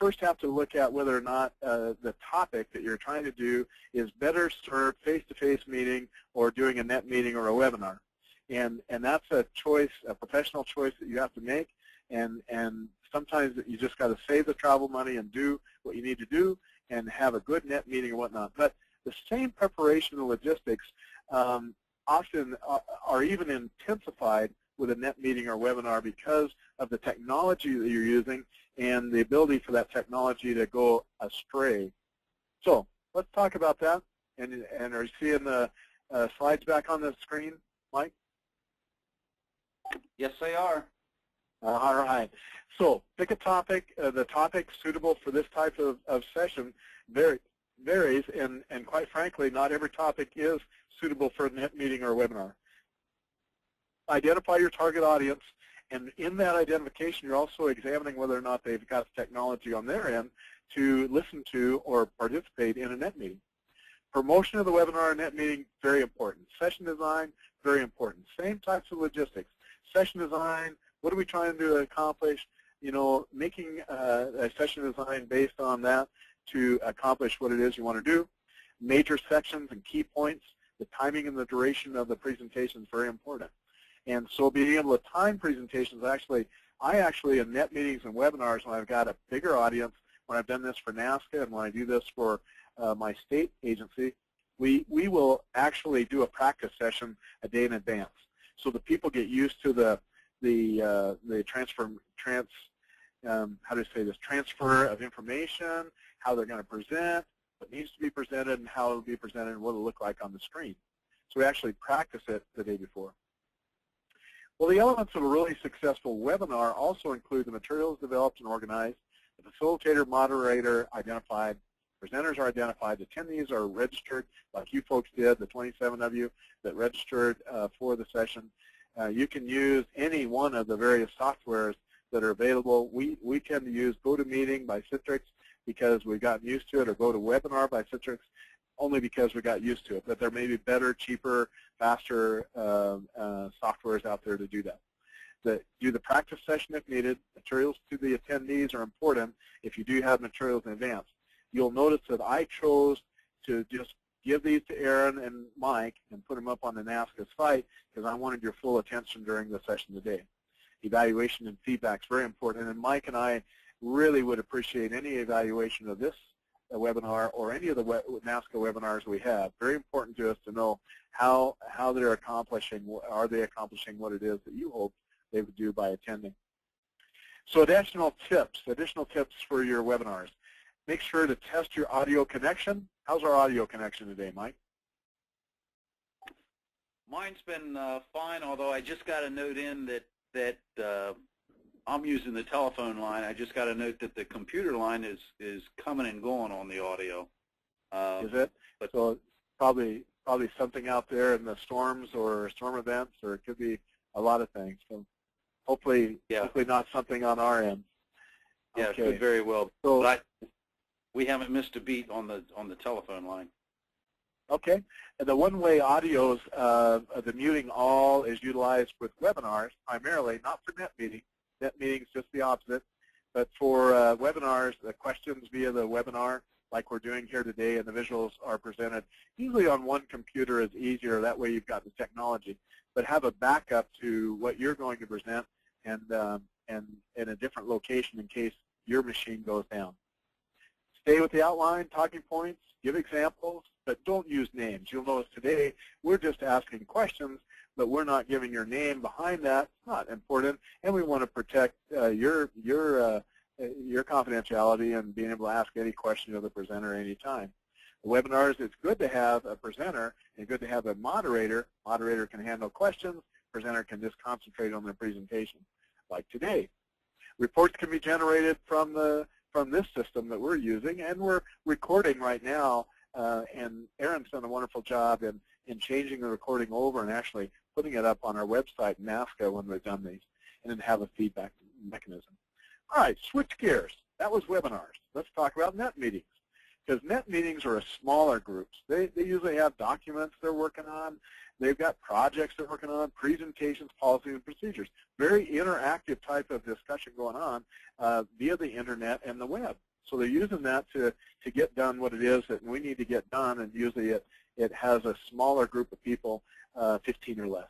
first have to look at whether or not the topic that you're trying to do is better served face-to-face meeting or doing a net meeting or a webinar. And that's a choice, a professional choice that you have to make. And sometimes you just got to save the travel money and do what you need to do and have a good net meeting and whatnot. But the same preparation and logistics often are even intensified with a net meeting or webinar because of the technology that you're using and the ability for that technology to go astray. So let's talk about that. And are you seeing the slides back on the screen, Mike? Yes, they are. All right. So pick a topic. The topic suitable for this type of session varies, and quite frankly, not every topic is suitable for a net meeting or a webinar. Identify your target audience, and in that identification, you're also examining whether or not they've got technology on their end to listen to or participate in a net meeting. Promotion of the webinar and net meeting, very important. Session design, very important. Same types of logistics. Session design, what are we trying to accomplish? You know, making a session design based on that to accomplish what it is you want to do. Major sections and key points, the timing and the duration of the presentation is very important. And so being able to time presentations, I actually in net meetings and webinars, when I've got a bigger audience, when I've done this for NASCA and when I do this for my state agency, we will actually do a practice session a day in advance. So the people get used to the transfer of information, how they're going to present, what needs to be presented, and how it will be presented, and what it will look like on the screen. So we actually practice it the day before. Well, the elements of a really successful webinar also include the materials developed and organized, the facilitator, moderator identified, presenters are identified, attendees are registered, like you folks did, the 27 of you that registered for the session. You can use any one of the various softwares that are available. We tend to use GoToMeeting by Citrix because we've gotten used to it, or GoToWebinar by Citrix only because we got used to it. But there may be better, cheaper, faster softwares out there to do that. Do the practice session if needed. Materials to the attendees are important if you do have materials in advance. You'll notice that I chose to just give these to Aaron and Mike and put them up on the NASCA site because I wanted your full attention during the session today. Evaluation and feedback is very important, and Mike and I really would appreciate any evaluation of this webinar or any of the NASCA webinars we have. Very important to us to know how they're accomplishing, are they accomplishing what it is that you hope they would do by attending. So additional tips for your webinars. Make sure to test your audio connection. How's our audio connection today, Mike? Mine's been fine, although I just got a note in that I'm using the telephone line. I just got a note that the computer line is coming and going on the audio. Is it? But so probably something out there in the storms or storm events, or it could be a lot of things. So hopefully not something on our end. Yeah, okay. It could very well. So, but we haven't missed a beat on the telephone line. Okay. And the one-way audios, the muting all is utilized with webinars primarily, not for net meetings. Net meetings just the opposite. But for webinars, the questions via the webinar, like we're doing here today, and the visuals are presented. Usually on one computer is easier. That way you've got the technology. But have a backup to what you're going to present and in a different location in case your machine goes down. Stay with the outline, talking points, give examples, but don't use names. You'll notice today we're just asking questions, but we're not giving your name behind that. It's not important, and we want to protect your confidentiality and being able to ask any question of the presenter any time. The webinars, it's good to have a presenter and good to have a moderator. Moderator can handle questions. Presenter can just concentrate on their presentation, like today. Reports can be generated from this system that we're using, and we're recording right now. And Aaron's done a wonderful job in changing the recording over and actually putting it up on our website, NASCA, when we've done these, and then have a feedback mechanism. All right, switch gears. That was webinars. Let's talk about net meetings, because net meetings are a smaller groups. They usually have documents they're working on. They've got projects they're working on, presentations, policies, and procedures. Very interactive type of discussion going on via the internet and the web. So they're using that to get done what it is that we need to get done, and usually it has a smaller group of people, 15 or less.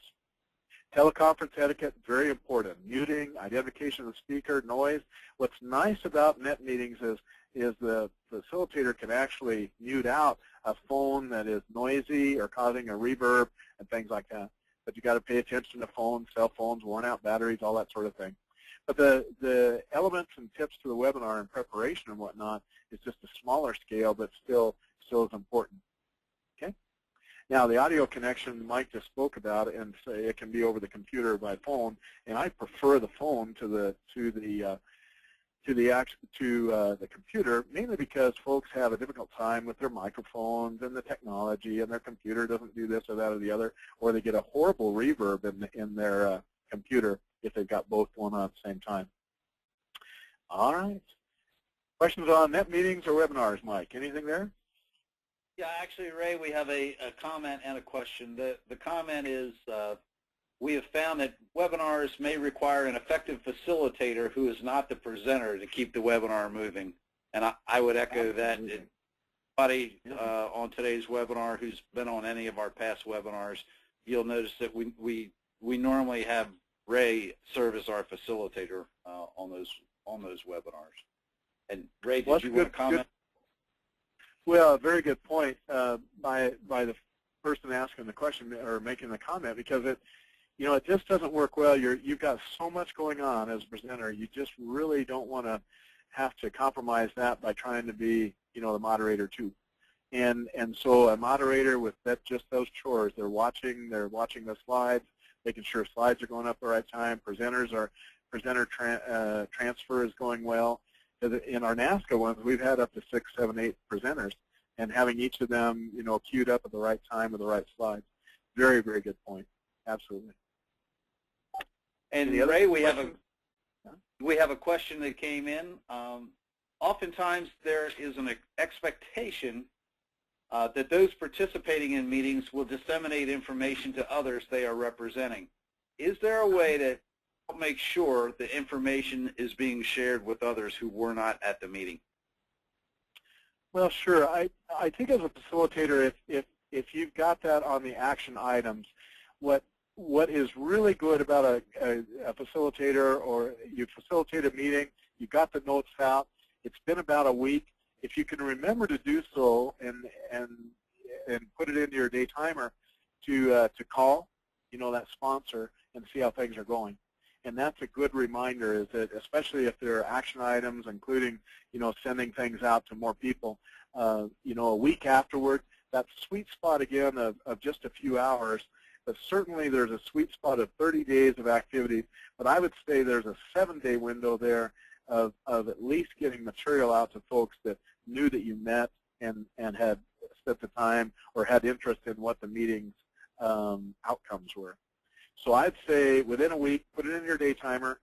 Teleconference etiquette, very important. Muting, identification of the speaker, noise. What's nice about net meetings is the facilitator can actually mute out a phone that is noisy or causing a reverb and things like that. But you got to pay attention to phones, cell phones, worn out batteries, all that sort of thing. But the elements and tips to the webinar and preparation and whatnot is just a smaller scale, but still is important. Okay. Now the audio connection Mike just spoke about, and say it can be over the computer or by phone, and I prefer the phone to the computer, mainly because folks have a difficult time with their microphones and the technology, and their computer doesn't do this or that or the other, or they get a horrible reverb in their computer if they've got both going on at the same time. All right. Questions on net meetings or webinars, Mike? Anything there? Yeah, actually, Ray, we have a comment and a question. The comment is, we have found that webinars may require an effective facilitator who is not the presenter to keep the webinar moving. And I would echo that. Anybody on today's webinar who's been on any of our past webinars, you'll notice that we normally have Ray serve as our facilitator on those webinars. And Ray, did you want to comment? Well, a very good point by the person asking the question or making the comment, because it just doesn't work well. You've got so much going on as a presenter. You just really don't want to have to compromise that by trying to be, the moderator too. And so a moderator with just those chores, they're watching the slides, making sure slides are going up at the right time. Presenter transfer is going well. In our NASCA ones, we've had up to 6, 7, 8 presenters, and having each of them, queued up at the right time with the right slides. Very, very good point. Absolutely. And Ray, we have a question that came in. Oftentimes there is an expectation that those participating in meetings will disseminate information to others they are representing. Is there a way to make sure the information is being shared with others who were not at the meeting? Well, sure. I think as a facilitator, if you've got that on the action items, what is really good about a facilitator, or you facilitate a meeting, you got the notes out, it's been about a week. If you can remember to do so and put it into your day timer to call, that sponsor and see how things are going. And that's a good reminder, is that especially if there are action items, including, sending things out to more people, a week afterward, that sweet spot again of just a few hours. But certainly there's a sweet spot of 30 days of activity, but I would say there's a 7-day window there of at least getting material out to folks that knew that you met and had spent the time or had interest in what the meeting's outcomes were. So I'd say within a week, put it in your day timer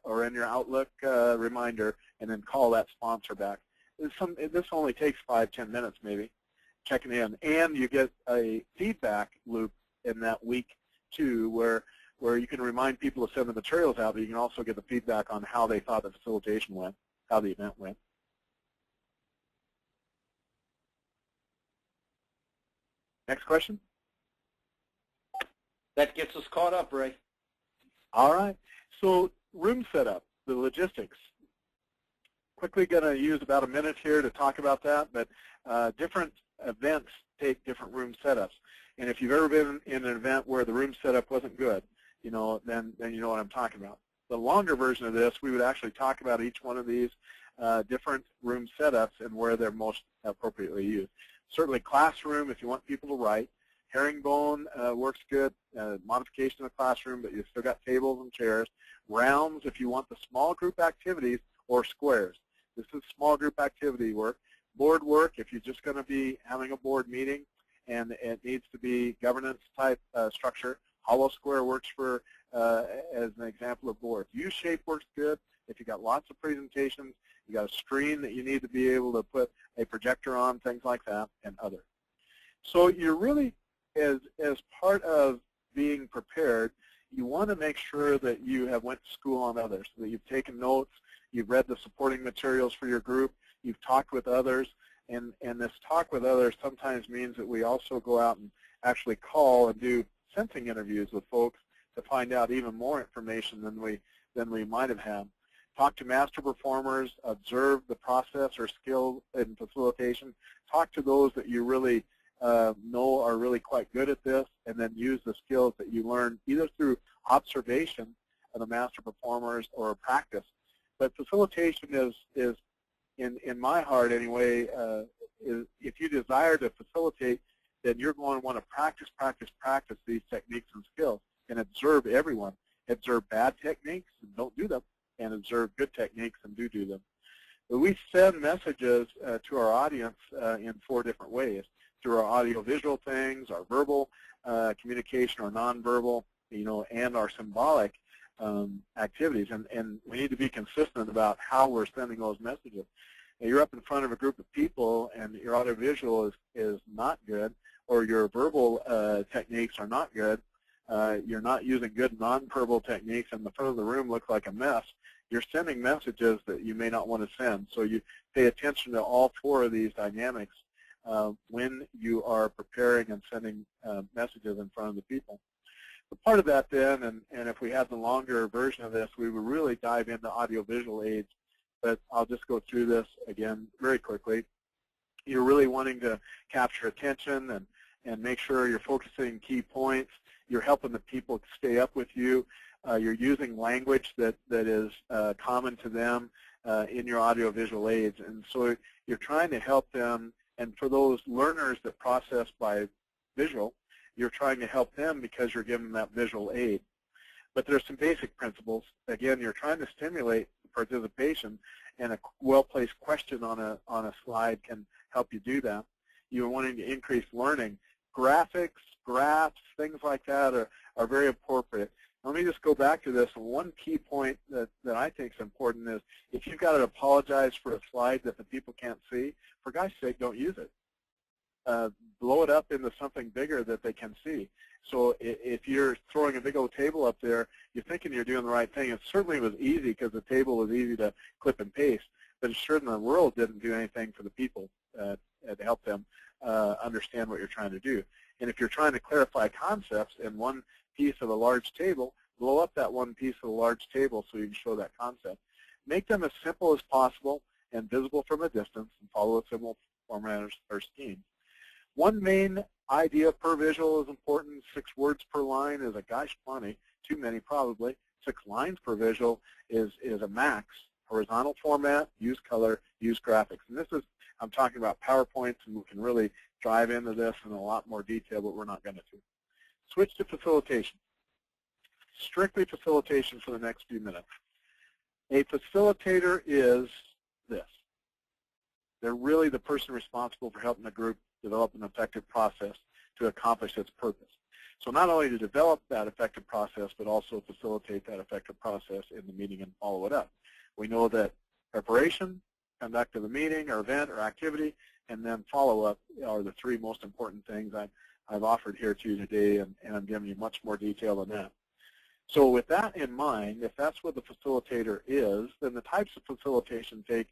or in your Outlook reminder, and then call that sponsor back. This only takes 5-10 minutes maybe, checking in, and you get a feedback loop in that week too, where you can remind people to send the materials out, but you can also get the feedback on how they thought the facilitation went, how the event went. Next question. That gets us caught up, Ray. All right. So room setup, the logistics. quickly going to use about a minute here to talk about that, but different events take different room setups. And if you've ever been in an event where the room setup wasn't good, you know, then you know what I'm talking about. The longer version of this, we would actually talk about each one of these different room setups and where they're most appropriately used. Certainly classroom, if you want people to write. Herringbone works good, modification of the classroom, but you've still got tables and chairs. Rounds, if you want the small group activities, or squares. This is small group activity work. Board work, if you're just going to be having a board meeting and it needs to be governance type structure. Hollow square works for as an example of board. U-shape works good if you got lots of presentations, you got a screen that you need to be able to put a projector on, things like that, and other. So you're really, as part of being prepared, you want to make sure that you have went to school on others, so that you've taken notes, you've read the supporting materials for your group, you've talked with others, and this talk with others sometimes means that we also go out and actually call and do sensing interviews with folks to find out even more information than we might have had. Talk to master performers, observe the process or skill in facilitation, talk to those that you really know are really quite good at this, and then use the skills that you learn either through observation of the master performers or practice. But facilitation is in my heart anyway, is if you desire to facilitate, then you're going to want to practice these techniques and skills and observe everyone. Observe bad techniques and don't do them, and observe good techniques and do them. But we send messages to our audience in 4 different ways: through our audio-visual things, our verbal communication, or nonverbal, and our symbolic activities. And we need to be consistent about how we're sending those messages. Now, you're up in front of a group of people, and your audio-visual is not good, or your verbal techniques are not good. You're not using good nonverbal techniques, and the front of the room looks like a mess. You're sending messages that you may not want to send. So you pay attention to all 4 of these dynamics when you are preparing and sending messages in front of the people. But part of that then, and if we had the longer version of this, we would really dive into audio-visual aids, but I'll just go through this again very quickly. You're really wanting to capture attention and make sure you're focusing key points. You're helping the people stay up with you. You're using language that is common to them in your audio-visual aids. And so you're trying to help them. And for those learners that process by visual, you're trying to help them because you're giving them that visual aid. But there's some basic principles. Again, you're trying to stimulate participation, and a well-placed question on a slide can help you do that. You're wanting to increase learning. Graphics, graphs, things like that are very appropriate. Let me just go back to this. One key point that I think is important is if you've got to apologize for a slide that the people can't see, for God's sake, don't use it. Blow it up into something bigger that they can see. So if you're throwing a big old table up there, you're thinking you're doing the right thing. It certainly was easy because the table was easy to clip and paste, but it sure in the world didn't do anything for the people to help them understand what you're trying to do. And if you're trying to clarify concepts in one piece of a large table, blow up that one piece of a large table so you can show that concept. Make them as simple as possible and visible from a distance, and follow a simple format or scheme. One main idea per visual is important. 6 words per line is a gosh plenty, too many probably. 6 lines per visual is a max. Horizontal format, use color, use graphics. And this is, I'm talking about PowerPoints, and we can really dive into this in a lot more detail, but we're not going to. Switch to facilitation. Strictly facilitation for the next few minutes. A facilitator is this. They're really the person responsible for helping the group develop an effective process to accomplish its purpose. So not only to develop that effective process, but also facilitate that effective process in the meeting and follow it up. We know that preparation, conduct of the meeting or event or activity, and then follow-up are the 3 most important things I've offered here to you today, and I'm giving you much more detail than that. So with that in mind, if that's what the facilitator is, then the types of facilitation take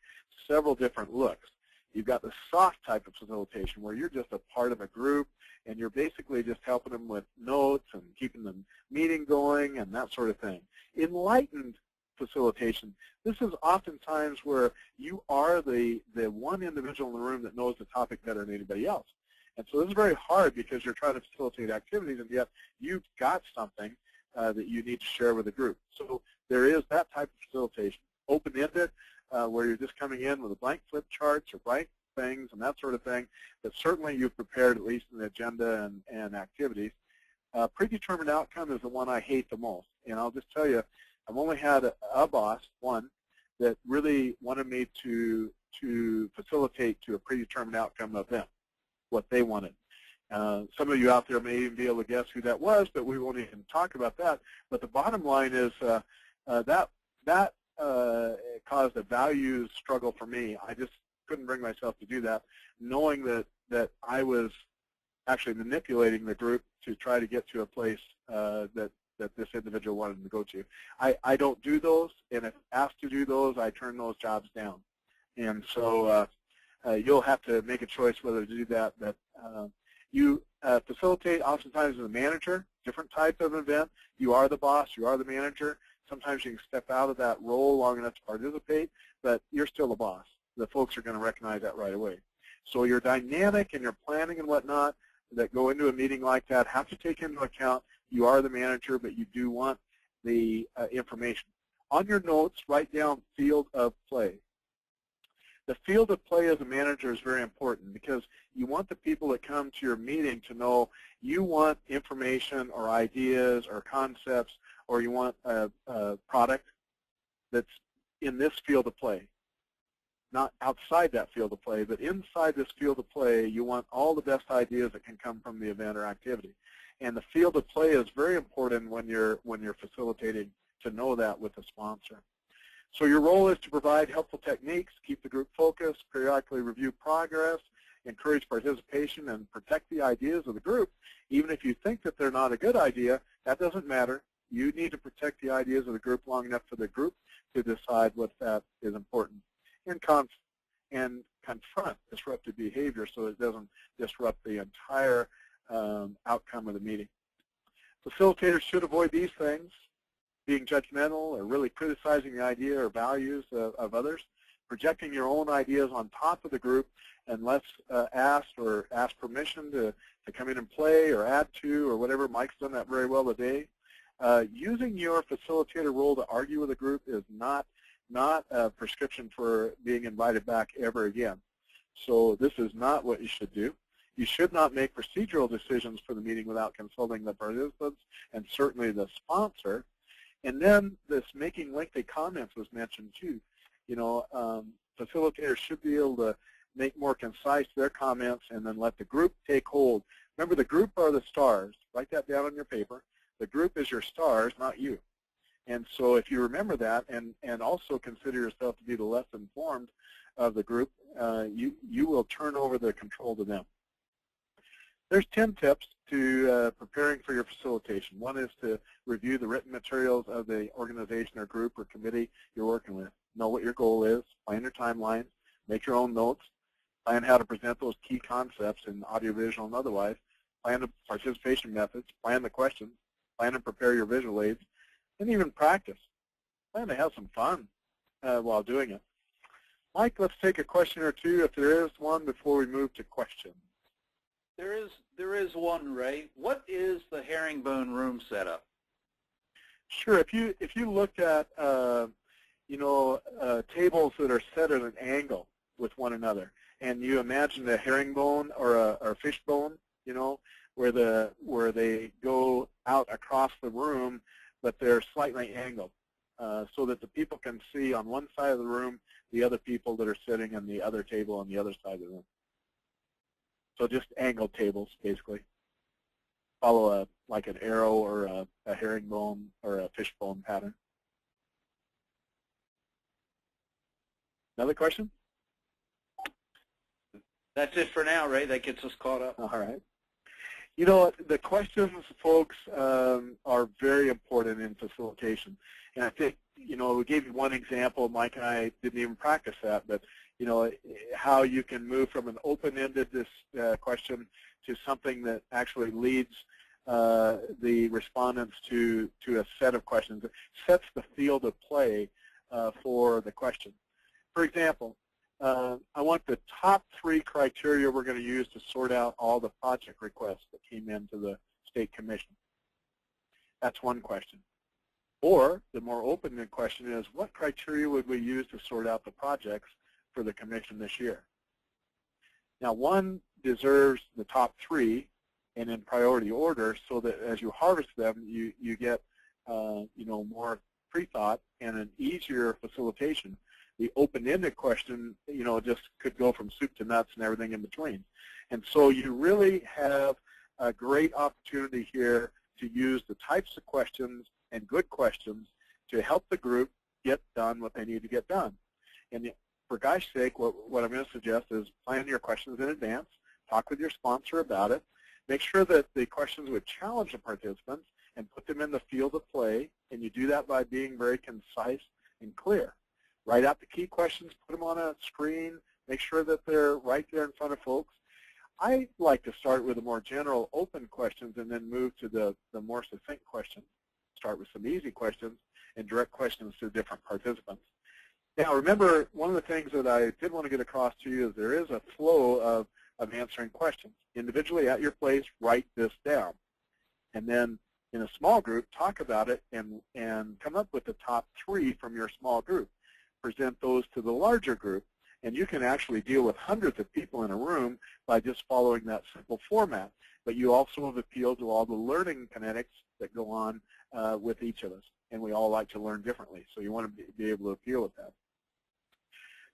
several different looks. You've got the soft type of facilitation where you're just a part of a group and you're basically just helping them with notes and keeping the meeting going and that sort of thing. Enlightened facilitation, this is oftentimes where you are the one individual in the room that knows the topic better than anybody else. And so this is very hard because you're trying to facilitate activities, and yet you've got something that you need to share with the group. So there is that type of facilitation. Open-ended, where you're just coming in with a blank flip charts or blank things and that sort of thing, but certainly you've prepared at least an agenda and activities. Predetermined outcome is the one I hate the most. And I'll just tell you, I've only had a boss, one, that really wanted me to facilitate to a predetermined outcome of them, what they wanted. Some of you out there may even be able to guess who that was, but we won't even talk about that. But the bottom line is that caused a values struggle for me. I just couldn't bring myself to do that, knowing that I was actually manipulating the group to try to get to a place that this individual wanted to go to. I don't do those, and if asked to do those, I turn those jobs down. And so you'll have to make a choice whether to do that. But you facilitate oftentimes as a manager, different type of event. You are the boss, you are the manager. Sometimes you can step out of that role long enough to participate, but you're still the boss. The folks are going to recognize that right away. So your dynamic and your planning and whatnot that go into a meeting like that have to take into account you are the manager, but you do want the information. On your notes, write down field of play. The field of play as a manager is very important because you want the people that come to your meeting to know you want information or ideas or concepts, or you want a product that's in this field of play. Not outside that field of play, but inside this field of play, you want all the best ideas that can come from the event or activity. And the field of play is very important when you're facilitating, to know that with the sponsor. So your role is to provide helpful techniques, keep the group focused, periodically review progress, encourage participation, and protect the ideas of the group. Even if you think that they're not a good idea, that doesn't matter. You need to protect the ideas of the group long enough for the group to decide what that is important. And confront disruptive behavior so it doesn't disrupt the entire outcome of the meeting. Facilitators should avoid these things: being judgmental or really criticizing the idea or values of others, projecting your own ideas on top of the group unless asked or ask permission to come in and play or add to or whatever. Mike's done that very well today. Using your facilitator role to argue with a group is not a prescription for being invited back ever again. So this is not what you should do. You should not make procedural decisions for the meeting without consulting the participants and certainly the sponsor. And then this making lengthy comments was mentioned too. You know, facilitators should be able to make more concise their comments and then let the group take hold. Remember, the group are the stars. Write that down on your paper. The group is your stars, not you. And so if you remember that and also consider yourself to be the less informed of the group, you will turn over the control to them. There's 10 tips to preparing for your facilitation. One is to review the written materials of the organization or group or committee you're working with. Know what your goal is, plan your timelines, make your own notes, plan how to present those key concepts in audiovisual and otherwise, plan the participation methods, plan the questions, plan and prepare your visual aids, and even practice. Plan to have some fun while doing it. Mike, let's take a question or two if there is one before we move to questions. There is one, Ray. What is the herringbone room setup? Sure. If you look at tables that are set at an angle with one another, and you imagine a herringbone or a fishbone, where they go out across the room, but they're slightly angled, so that the people can see on one side of the room the other people that are sitting on the other table on the other side of the room. So just angled tables, basically. Follow like an arrow or a herringbone or a fishbone pattern. Another question? That's it for now, Ray. That gets us caught up. All right. You know, the questions, folks, are very important in facilitation. And I think, we gave you one example. Mike and I didn't even practice that, but, how you can move from an open-ended question to something that actually leads the respondents to a set of questions. It sets the field of play for the question. For example, I want the top 3 criteria we're going to use to sort out all the project requests that came into the State Commission. That's one question. Or the more open-ended question is, what criteria would we use to sort out the projects for the Commission this year? Now, one deserves the top 3 and in priority order, so that as you harvest them, you get more pre-thought and an easier facilitation. The open-ended question, just could go from soup to nuts and everything in between. And so you really have a great opportunity here to use the types of questions and good questions to help the group get done what they need to get done. And for gosh sake, what I'm going to suggest is plan your questions in advance, talk with your sponsor about it, make sure that the questions would challenge the participants and put them in the field of play, and you do that by being very concise and clear. Write out the key questions, put them on a screen, make sure that they're right there in front of folks. I like to start with the more general open questions and then move to the more succinct questions. Start with some easy questions and direct questions to different participants. Now remember, one of the things that I did want to get across to you is there is a flow of answering questions. Individually at your place, write this down. And then in a small group, talk about it and come up with the top 3 from your small group. Present those to the larger group. And you can actually deal with hundreds of people in a room by just following that simple format. But you also have appealed to all the learning kinetics that go on with each of us. And we all like to learn differently. So you want to be able to appeal with that.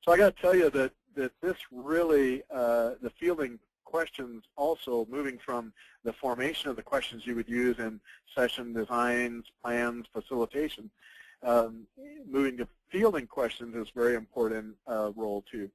So I got to tell you that this really, the fielding questions also, moving from the formation of the questions you would use in session designs, plans, facilitation, moving to fielding questions is a very important role too.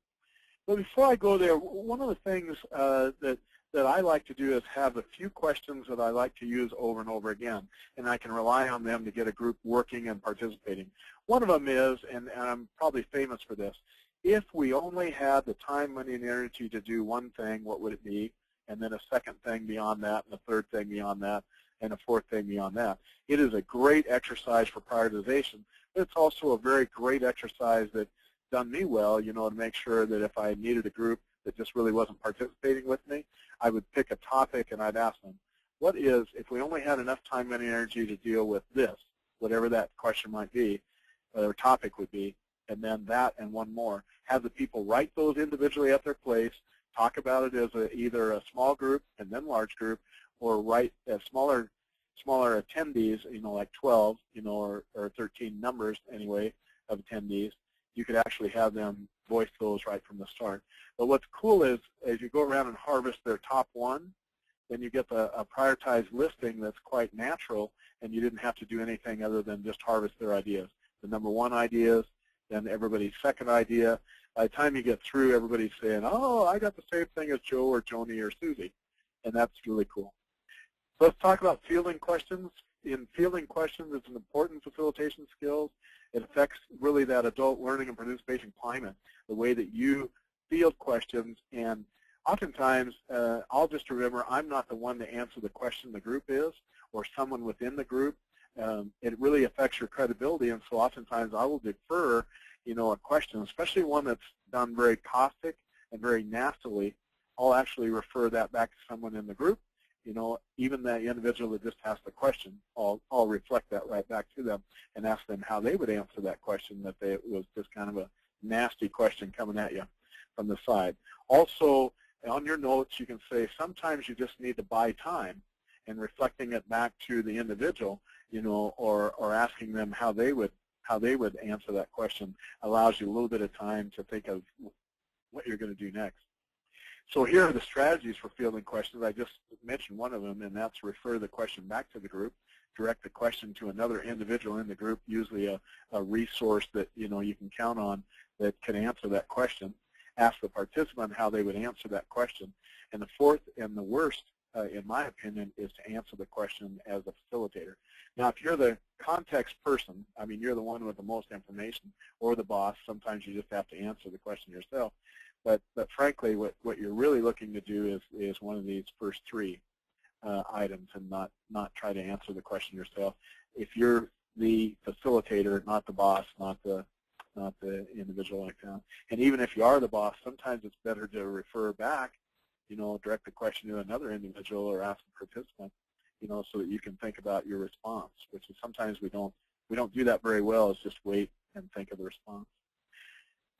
But before I go there, one of the things that I like to do is have a few questions that I like to use over and over again, and I can rely on them to get a group working and participating. One of them is, and I'm probably famous for this, if we only had the time, money, and energy to do one thing, what would it be? And then a second thing beyond that, and a third thing beyond that, and a fourth thing beyond that. It is a great exercise for prioritization, but it's also a very great exercise that's done me well, to make sure that if I needed a group that just really wasn't participating with me, I would pick a topic and I'd ask them, what is, if we only had enough time, money, and energy to deal with this, whatever that question might be, or topic would be, and then that and one more. Have the people write those individually at their place, talk about it as either a small group and then large group, or write as smaller attendees, like 12, or 13 numbers anyway of attendees. You could actually have them voice those right from the start. But what's cool is as you go around and harvest their top 1, then you get a prioritized listing that's quite natural, and you didn't have to do anything other than just harvest their ideas. The number 1 ideas, then everybody's second idea. By the time you get through, everybody's saying, oh, I got the same thing as Joe or Joni or Susie. And that's really cool. So let's talk about fielding questions. In fielding questions, it's an important facilitation skill. It affects really that adult learning and participation climate, the way that you field questions. And oftentimes, I'll just remember I'm not the one to answer the question the group is, or someone within the group. It really affects your credibility, and so oftentimes I will defer, a question, especially one that's done very caustic and very nastily. I'll actually refer that back to someone in the group. Even that individual that just asked the question, I'll reflect that right back to them and ask them how they would answer that question, that it was just kind of a nasty question coming at you from the side. Also, on your notes, you can say sometimes you just need to buy time, and reflecting it back to the individual, or asking them how they would answer that question allows you a little bit of time to think of what you're going to do next. So here are the strategies for fielding questions. I just mentioned one of them, and that's refer the question back to the group, direct the question to another individual in the group, usually a resource that you can count on that can answer that question. Ask the participant how they would answer that question. And the fourth and the worst, in my opinion, is to answer the question as a facilitator. Now, if you're the context person, you're the one with the most information, or the boss, sometimes you just have to answer the question yourself. But frankly, what you're really looking to do is one of these first 3. items and not try to answer the question yourself. If you're the facilitator, not the boss, not the individual like that. And even if you are the boss, sometimes it's better to refer back, direct the question to another individual or ask a participant, so that you can think about your response, which is sometimes we don't do that very well, is just wait and think of the response.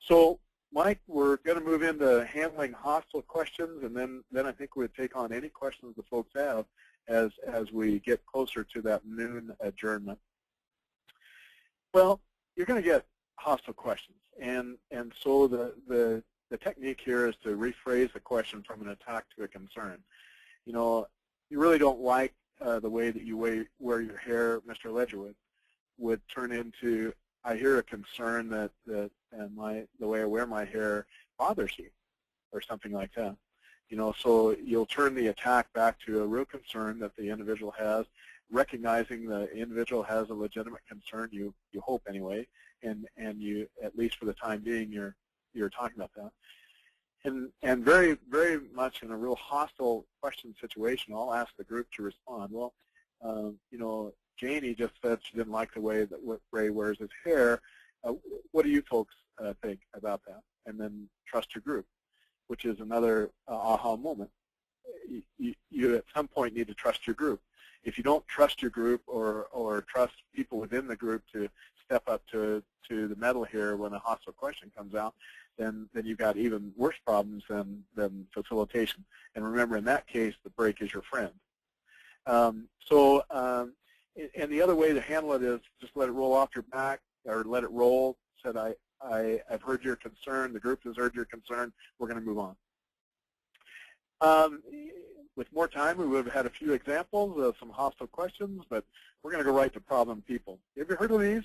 So, Mike, we're going to move into handling hostile questions, and then I think we'll take on any questions the folks have as we get closer to that noon adjournment. Well, you're going to get hostile questions, and so the technique here is to rephrase the question from an attack to a concern. You really don't like the way that you wear your hair, Mr. Ledgerwood, would turn into, I hear a concern that the way I wear my hair bothers you, or something like that. So you'll turn the attack back to a real concern that the individual has, recognizing the individual has a legitimate concern, you hope anyway, and you, at least for the time being, you're talking about that. And very, very much in a real hostile question situation, I'll ask the group to respond. Well, Janie just said she didn't like the way that Ray wears his hair. What do you folks think about that? And then trust your group, which is another aha moment. You at some point need to trust your group. If you don't trust your group or trust people within the group to step up to the metal here when a hostile question comes out, then you've got even worse problems than facilitation. And remember, in that case, the break is your friend. And the other way to handle it is just let it roll off your back, or let it roll. Said, I've heard your concern. The group has heard your concern. We're going to move on. With more time, we would have had a few examples of some hostile questions, but we're going to go right to problem people. Have you heard of these?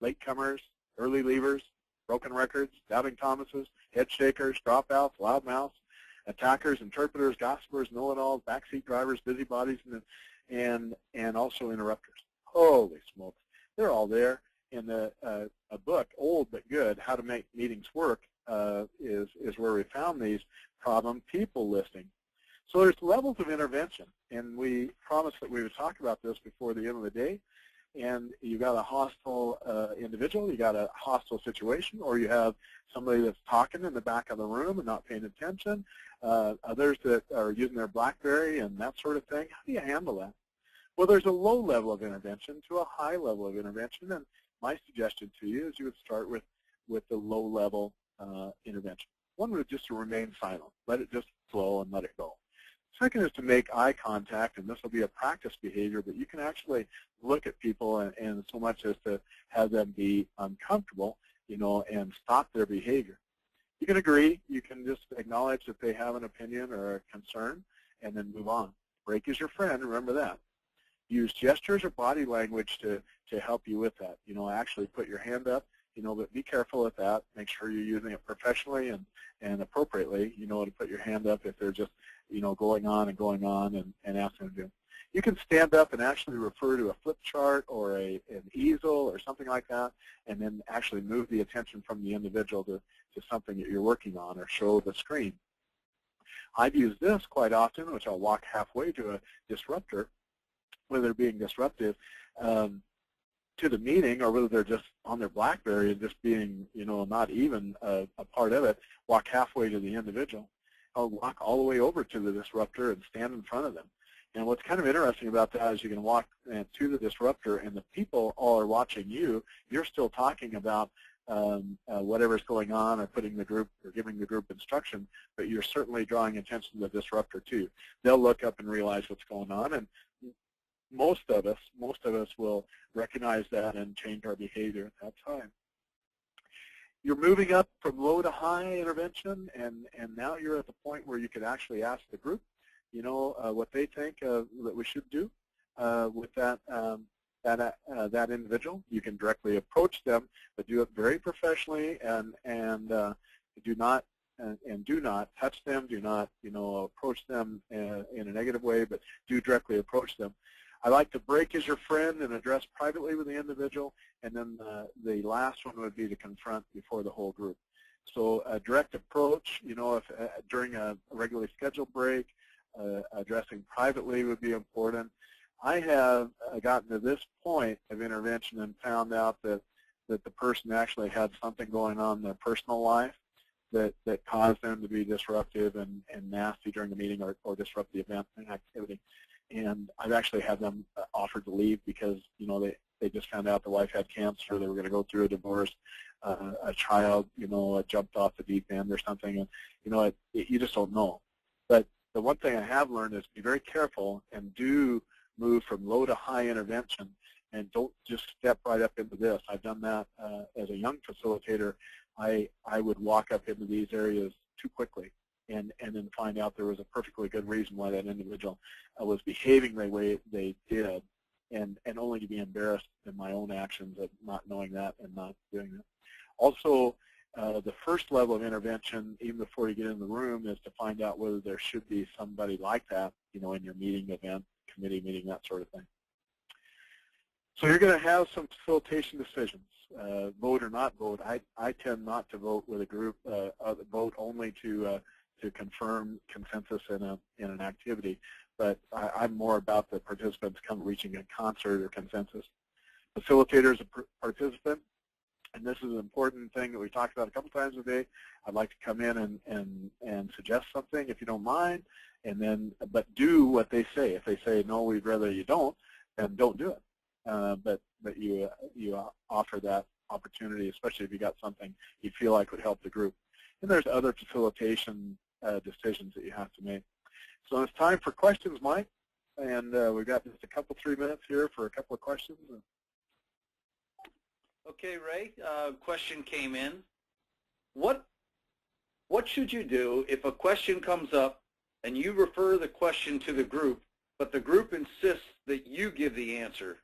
Latecomers, early leavers, broken records, doubting Thomases, head shakers, dropouts, loudmouths, attackers, interpreters, gossipers, know-it-alls, backseat drivers, busybodies, and also interrupters. Holy smokes. They're all there. In a book, old but good, How to Make Meetings Work, is where we found these problem people listing. So there's levels of intervention, and we promised that we would talk about this before the end of the day. And you got a hostile individual, you got a hostile situation, or you have somebody that's talking in the back of the room and not paying attention, others that are using their BlackBerry and that sort of thing. How do you handle that? Well, there's a low level of intervention to a high level of intervention, and my suggestion to you is you would start with the low level intervention. One would just to remain silent, let it just flow and let it go. Second is to make eye contact, and this will be a practice behavior, but you can actually look at people and so much as to have them be uncomfortable, and stop their behavior. You can agree, you can just acknowledge that they have an opinion or a concern, and then move on. Break is your friend, remember that. Use gestures or body language to help you with that. Actually put your hand up, but be careful with that. Make sure you're using it professionally and appropriately, to put your hand up if they're just, going on and asking to do. You can stand up and actually refer to a flip chart or an easel or something like that, and then actually move the attention from the individual to something that you're working on or show the screen. I've used this quite often, which I'll walk halfway to a disruptor, whether they're being disruptive to the meeting or whether they're just on their BlackBerry and just being, not even a part of it, walk halfway to the individual. I'll walk all the way over to the disruptor and stand in front of them. And what's kind of interesting about that is you can walk to the disruptor and the people all are watching you. You're still talking about whatever's going on or putting the group or giving the group instruction, but you're certainly drawing attention to the disruptor too. They'll look up and realize what's going on, and most of us will recognize that and change our behavior at that time. You're moving up from low to high intervention, and now you're at the point where you can actually ask the group, what they think that we should do with that individual. You can directly approach them, but do it very professionally, and do not touch them. Do not approach them in a negative way, but do directly approach them. I like to break as your friend and address privately with the individual, and then the last one would be to confront before the whole group. So a direct approach, if during a regularly scheduled break, addressing privately would be important. I have gotten to this point of intervention and found out that the person actually had something going on in their personal life that caused them to be disruptive and nasty during the meeting or disrupt the event and activity. And I've actually had them offered to leave because, you know, they just found out the wife had cancer, they were going to go through a divorce, a child, you know, jumped off the deep end or something, and, you know, you just don't know. But the one thing I have learned is be very careful and do move from low to high intervention, and don't just step right up into this. I've done that as a young facilitator. I would walk up into these areas too quickly and then find out there was a perfectly good reason why that individual was behaving the way they did, and only to be embarrassed in my own actions of not knowing that and not doing that. Also, the first level of intervention, even before you get in the room, is to find out whether there should be somebody like that, you know, in your meeting, event, committee meeting, that sort of thing. So you're going to have some facilitation decisions, vote or not vote. I tend not to vote with a group, vote only to confirm consensus in an activity, but I'm more about the participants reaching a concert or consensus. Facilitator is a participant, and this is an important thing that we talked about a couple times a day. I'd like to come in and suggest something if you don't mind, and then but do what they say. If they say no, we'd rather you don't, then don't do it. But you offer that opportunity, especially if you got something you feel like would help the group. And there's other facilitation decisions that you have to make. So it's time for questions, Mike, and we've got just a couple 3 minutes here for a couple of questions. Okay, Ray. Question came in. What should you do if a question comes up and you refer the question to the group, but the group insists that you give the answer?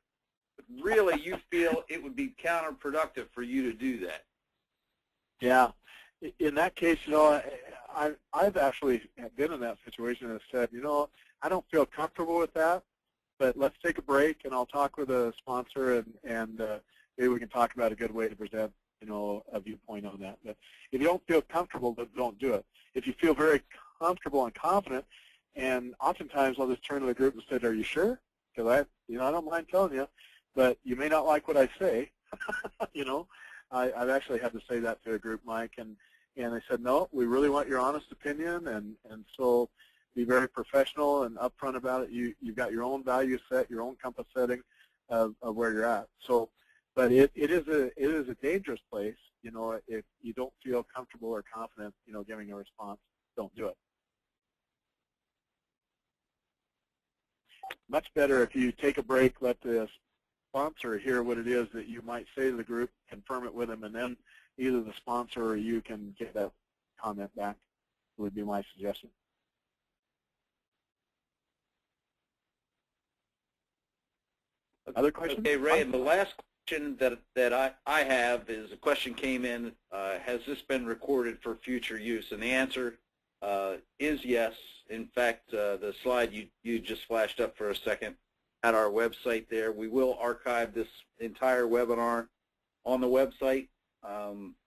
But really, you feel it would be counterproductive for you to do that. Yeah. In that case, you know, I've actually been in that situation and said, you know, I don't feel comfortable with that, but let's take a break and I'll talk with a sponsor and maybe we can talk about a good way to present, you know, a viewpoint on that. But if you don't feel comfortable, then don't do it. If you feel very comfortable and confident, and oftentimes I'll just turn to the group and say, are you sure? Because I don't mind telling you, but you may not like what I say. You know, I've actually had to say that to a group, Mike, and they said, no, we really want your honest opinion, and so be very professional and upfront about it. You've got your own value set, your own compass setting of where you're at. So, but it is a dangerous place, you know, if you don't feel comfortable or confident, you know, giving a response, don't do it. Much better if you take a break, let the sponsor hear what it is that you might say to the group, confirm it with them, and then either the sponsor or you can get that comment back, would be my suggestion. Other questions? Okay, Ray, and the last question that I have is a question came in, has this been recorded for future use? And the answer is yes. In fact, the slide you just flashed up for a second at our website there, we will archive this entire webinar on the website.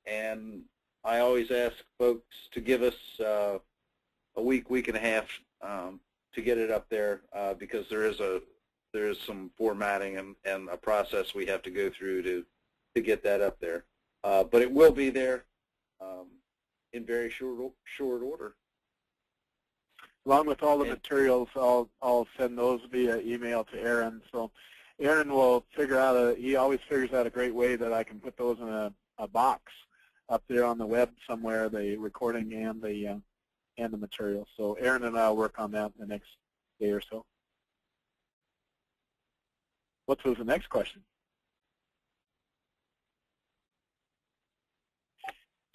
And I always ask folks to give us a week and a half to get it up there because there is some formatting and a process we have to go through to get that up there. But it will be there in very short order. Along with all the materials, I'll send those via email to Aaron. So Aaron will figure out he always figures out a great way that I can put those in a box up there on the web somewhere, the recording and the material. So Aaron and I will work on that in the next day or so. What was the next question?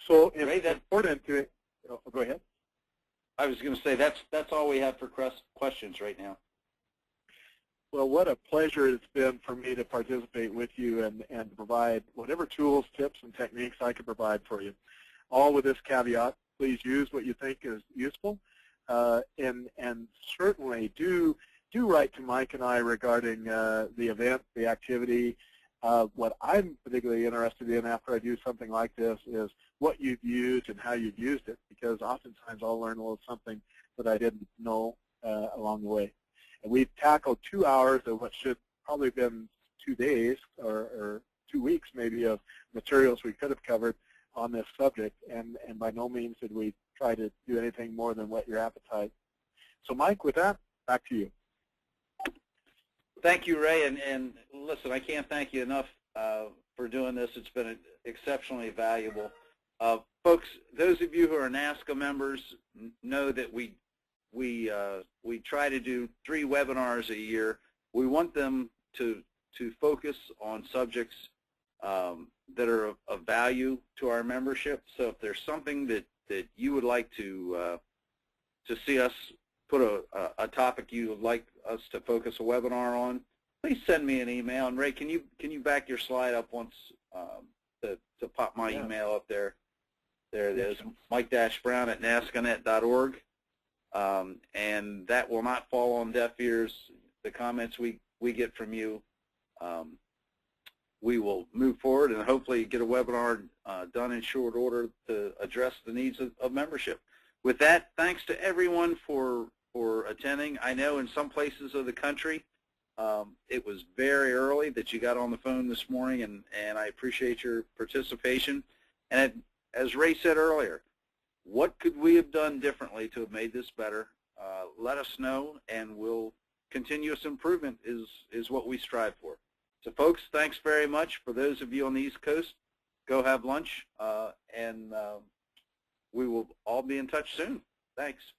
So it's important to go ahead. I was going to say that's all we have for questions right now. Well, what a pleasure it's been for me to participate with you and provide whatever tools, tips, and techniques I can provide for you. All with this caveat, please use what you think is useful, and certainly do write to Mike and I regarding the event, the activity. What I'm particularly interested in after I do something like this is what you've used and how you've used it, because oftentimes I'll learn a little something that I didn't know along the way. And we've tackled 2 hours of what should probably have been 2 days or 2 weeks maybe of materials we could have covered on this subject, and by no means did we try to do anything more than whet your appetite. So Mike, with that, back to you. Thank you, Ray, and listen, I can't thank you enough for doing this. It's been exceptionally valuable. Folks, those of you who are NASCA members know that we try to do 3 webinars a year. We want them to focus on subjects that are of value to our membership. So if there's something that you would like to see us put a topic you would like us to focus a webinar on, please send me an email. And Ray, can you back your slide up once to pop my email up there? There it is, mike-brown@nascanet.org. And that will not fall on deaf ears. The comments we get from you, we will move forward and hopefully get a webinar done in short order to address the needs of membership. With that, thanks to everyone for attending. I know in some places of the country it was very early that you got on the phone this morning, and I appreciate your participation. And as Ray said earlier, what could we have done differently to have made this better? Let us know, and continuous improvement is what we strive for. So folks, thanks very much. For those of you on the East Coast, go have lunch, and we will all be in touch soon. Thanks.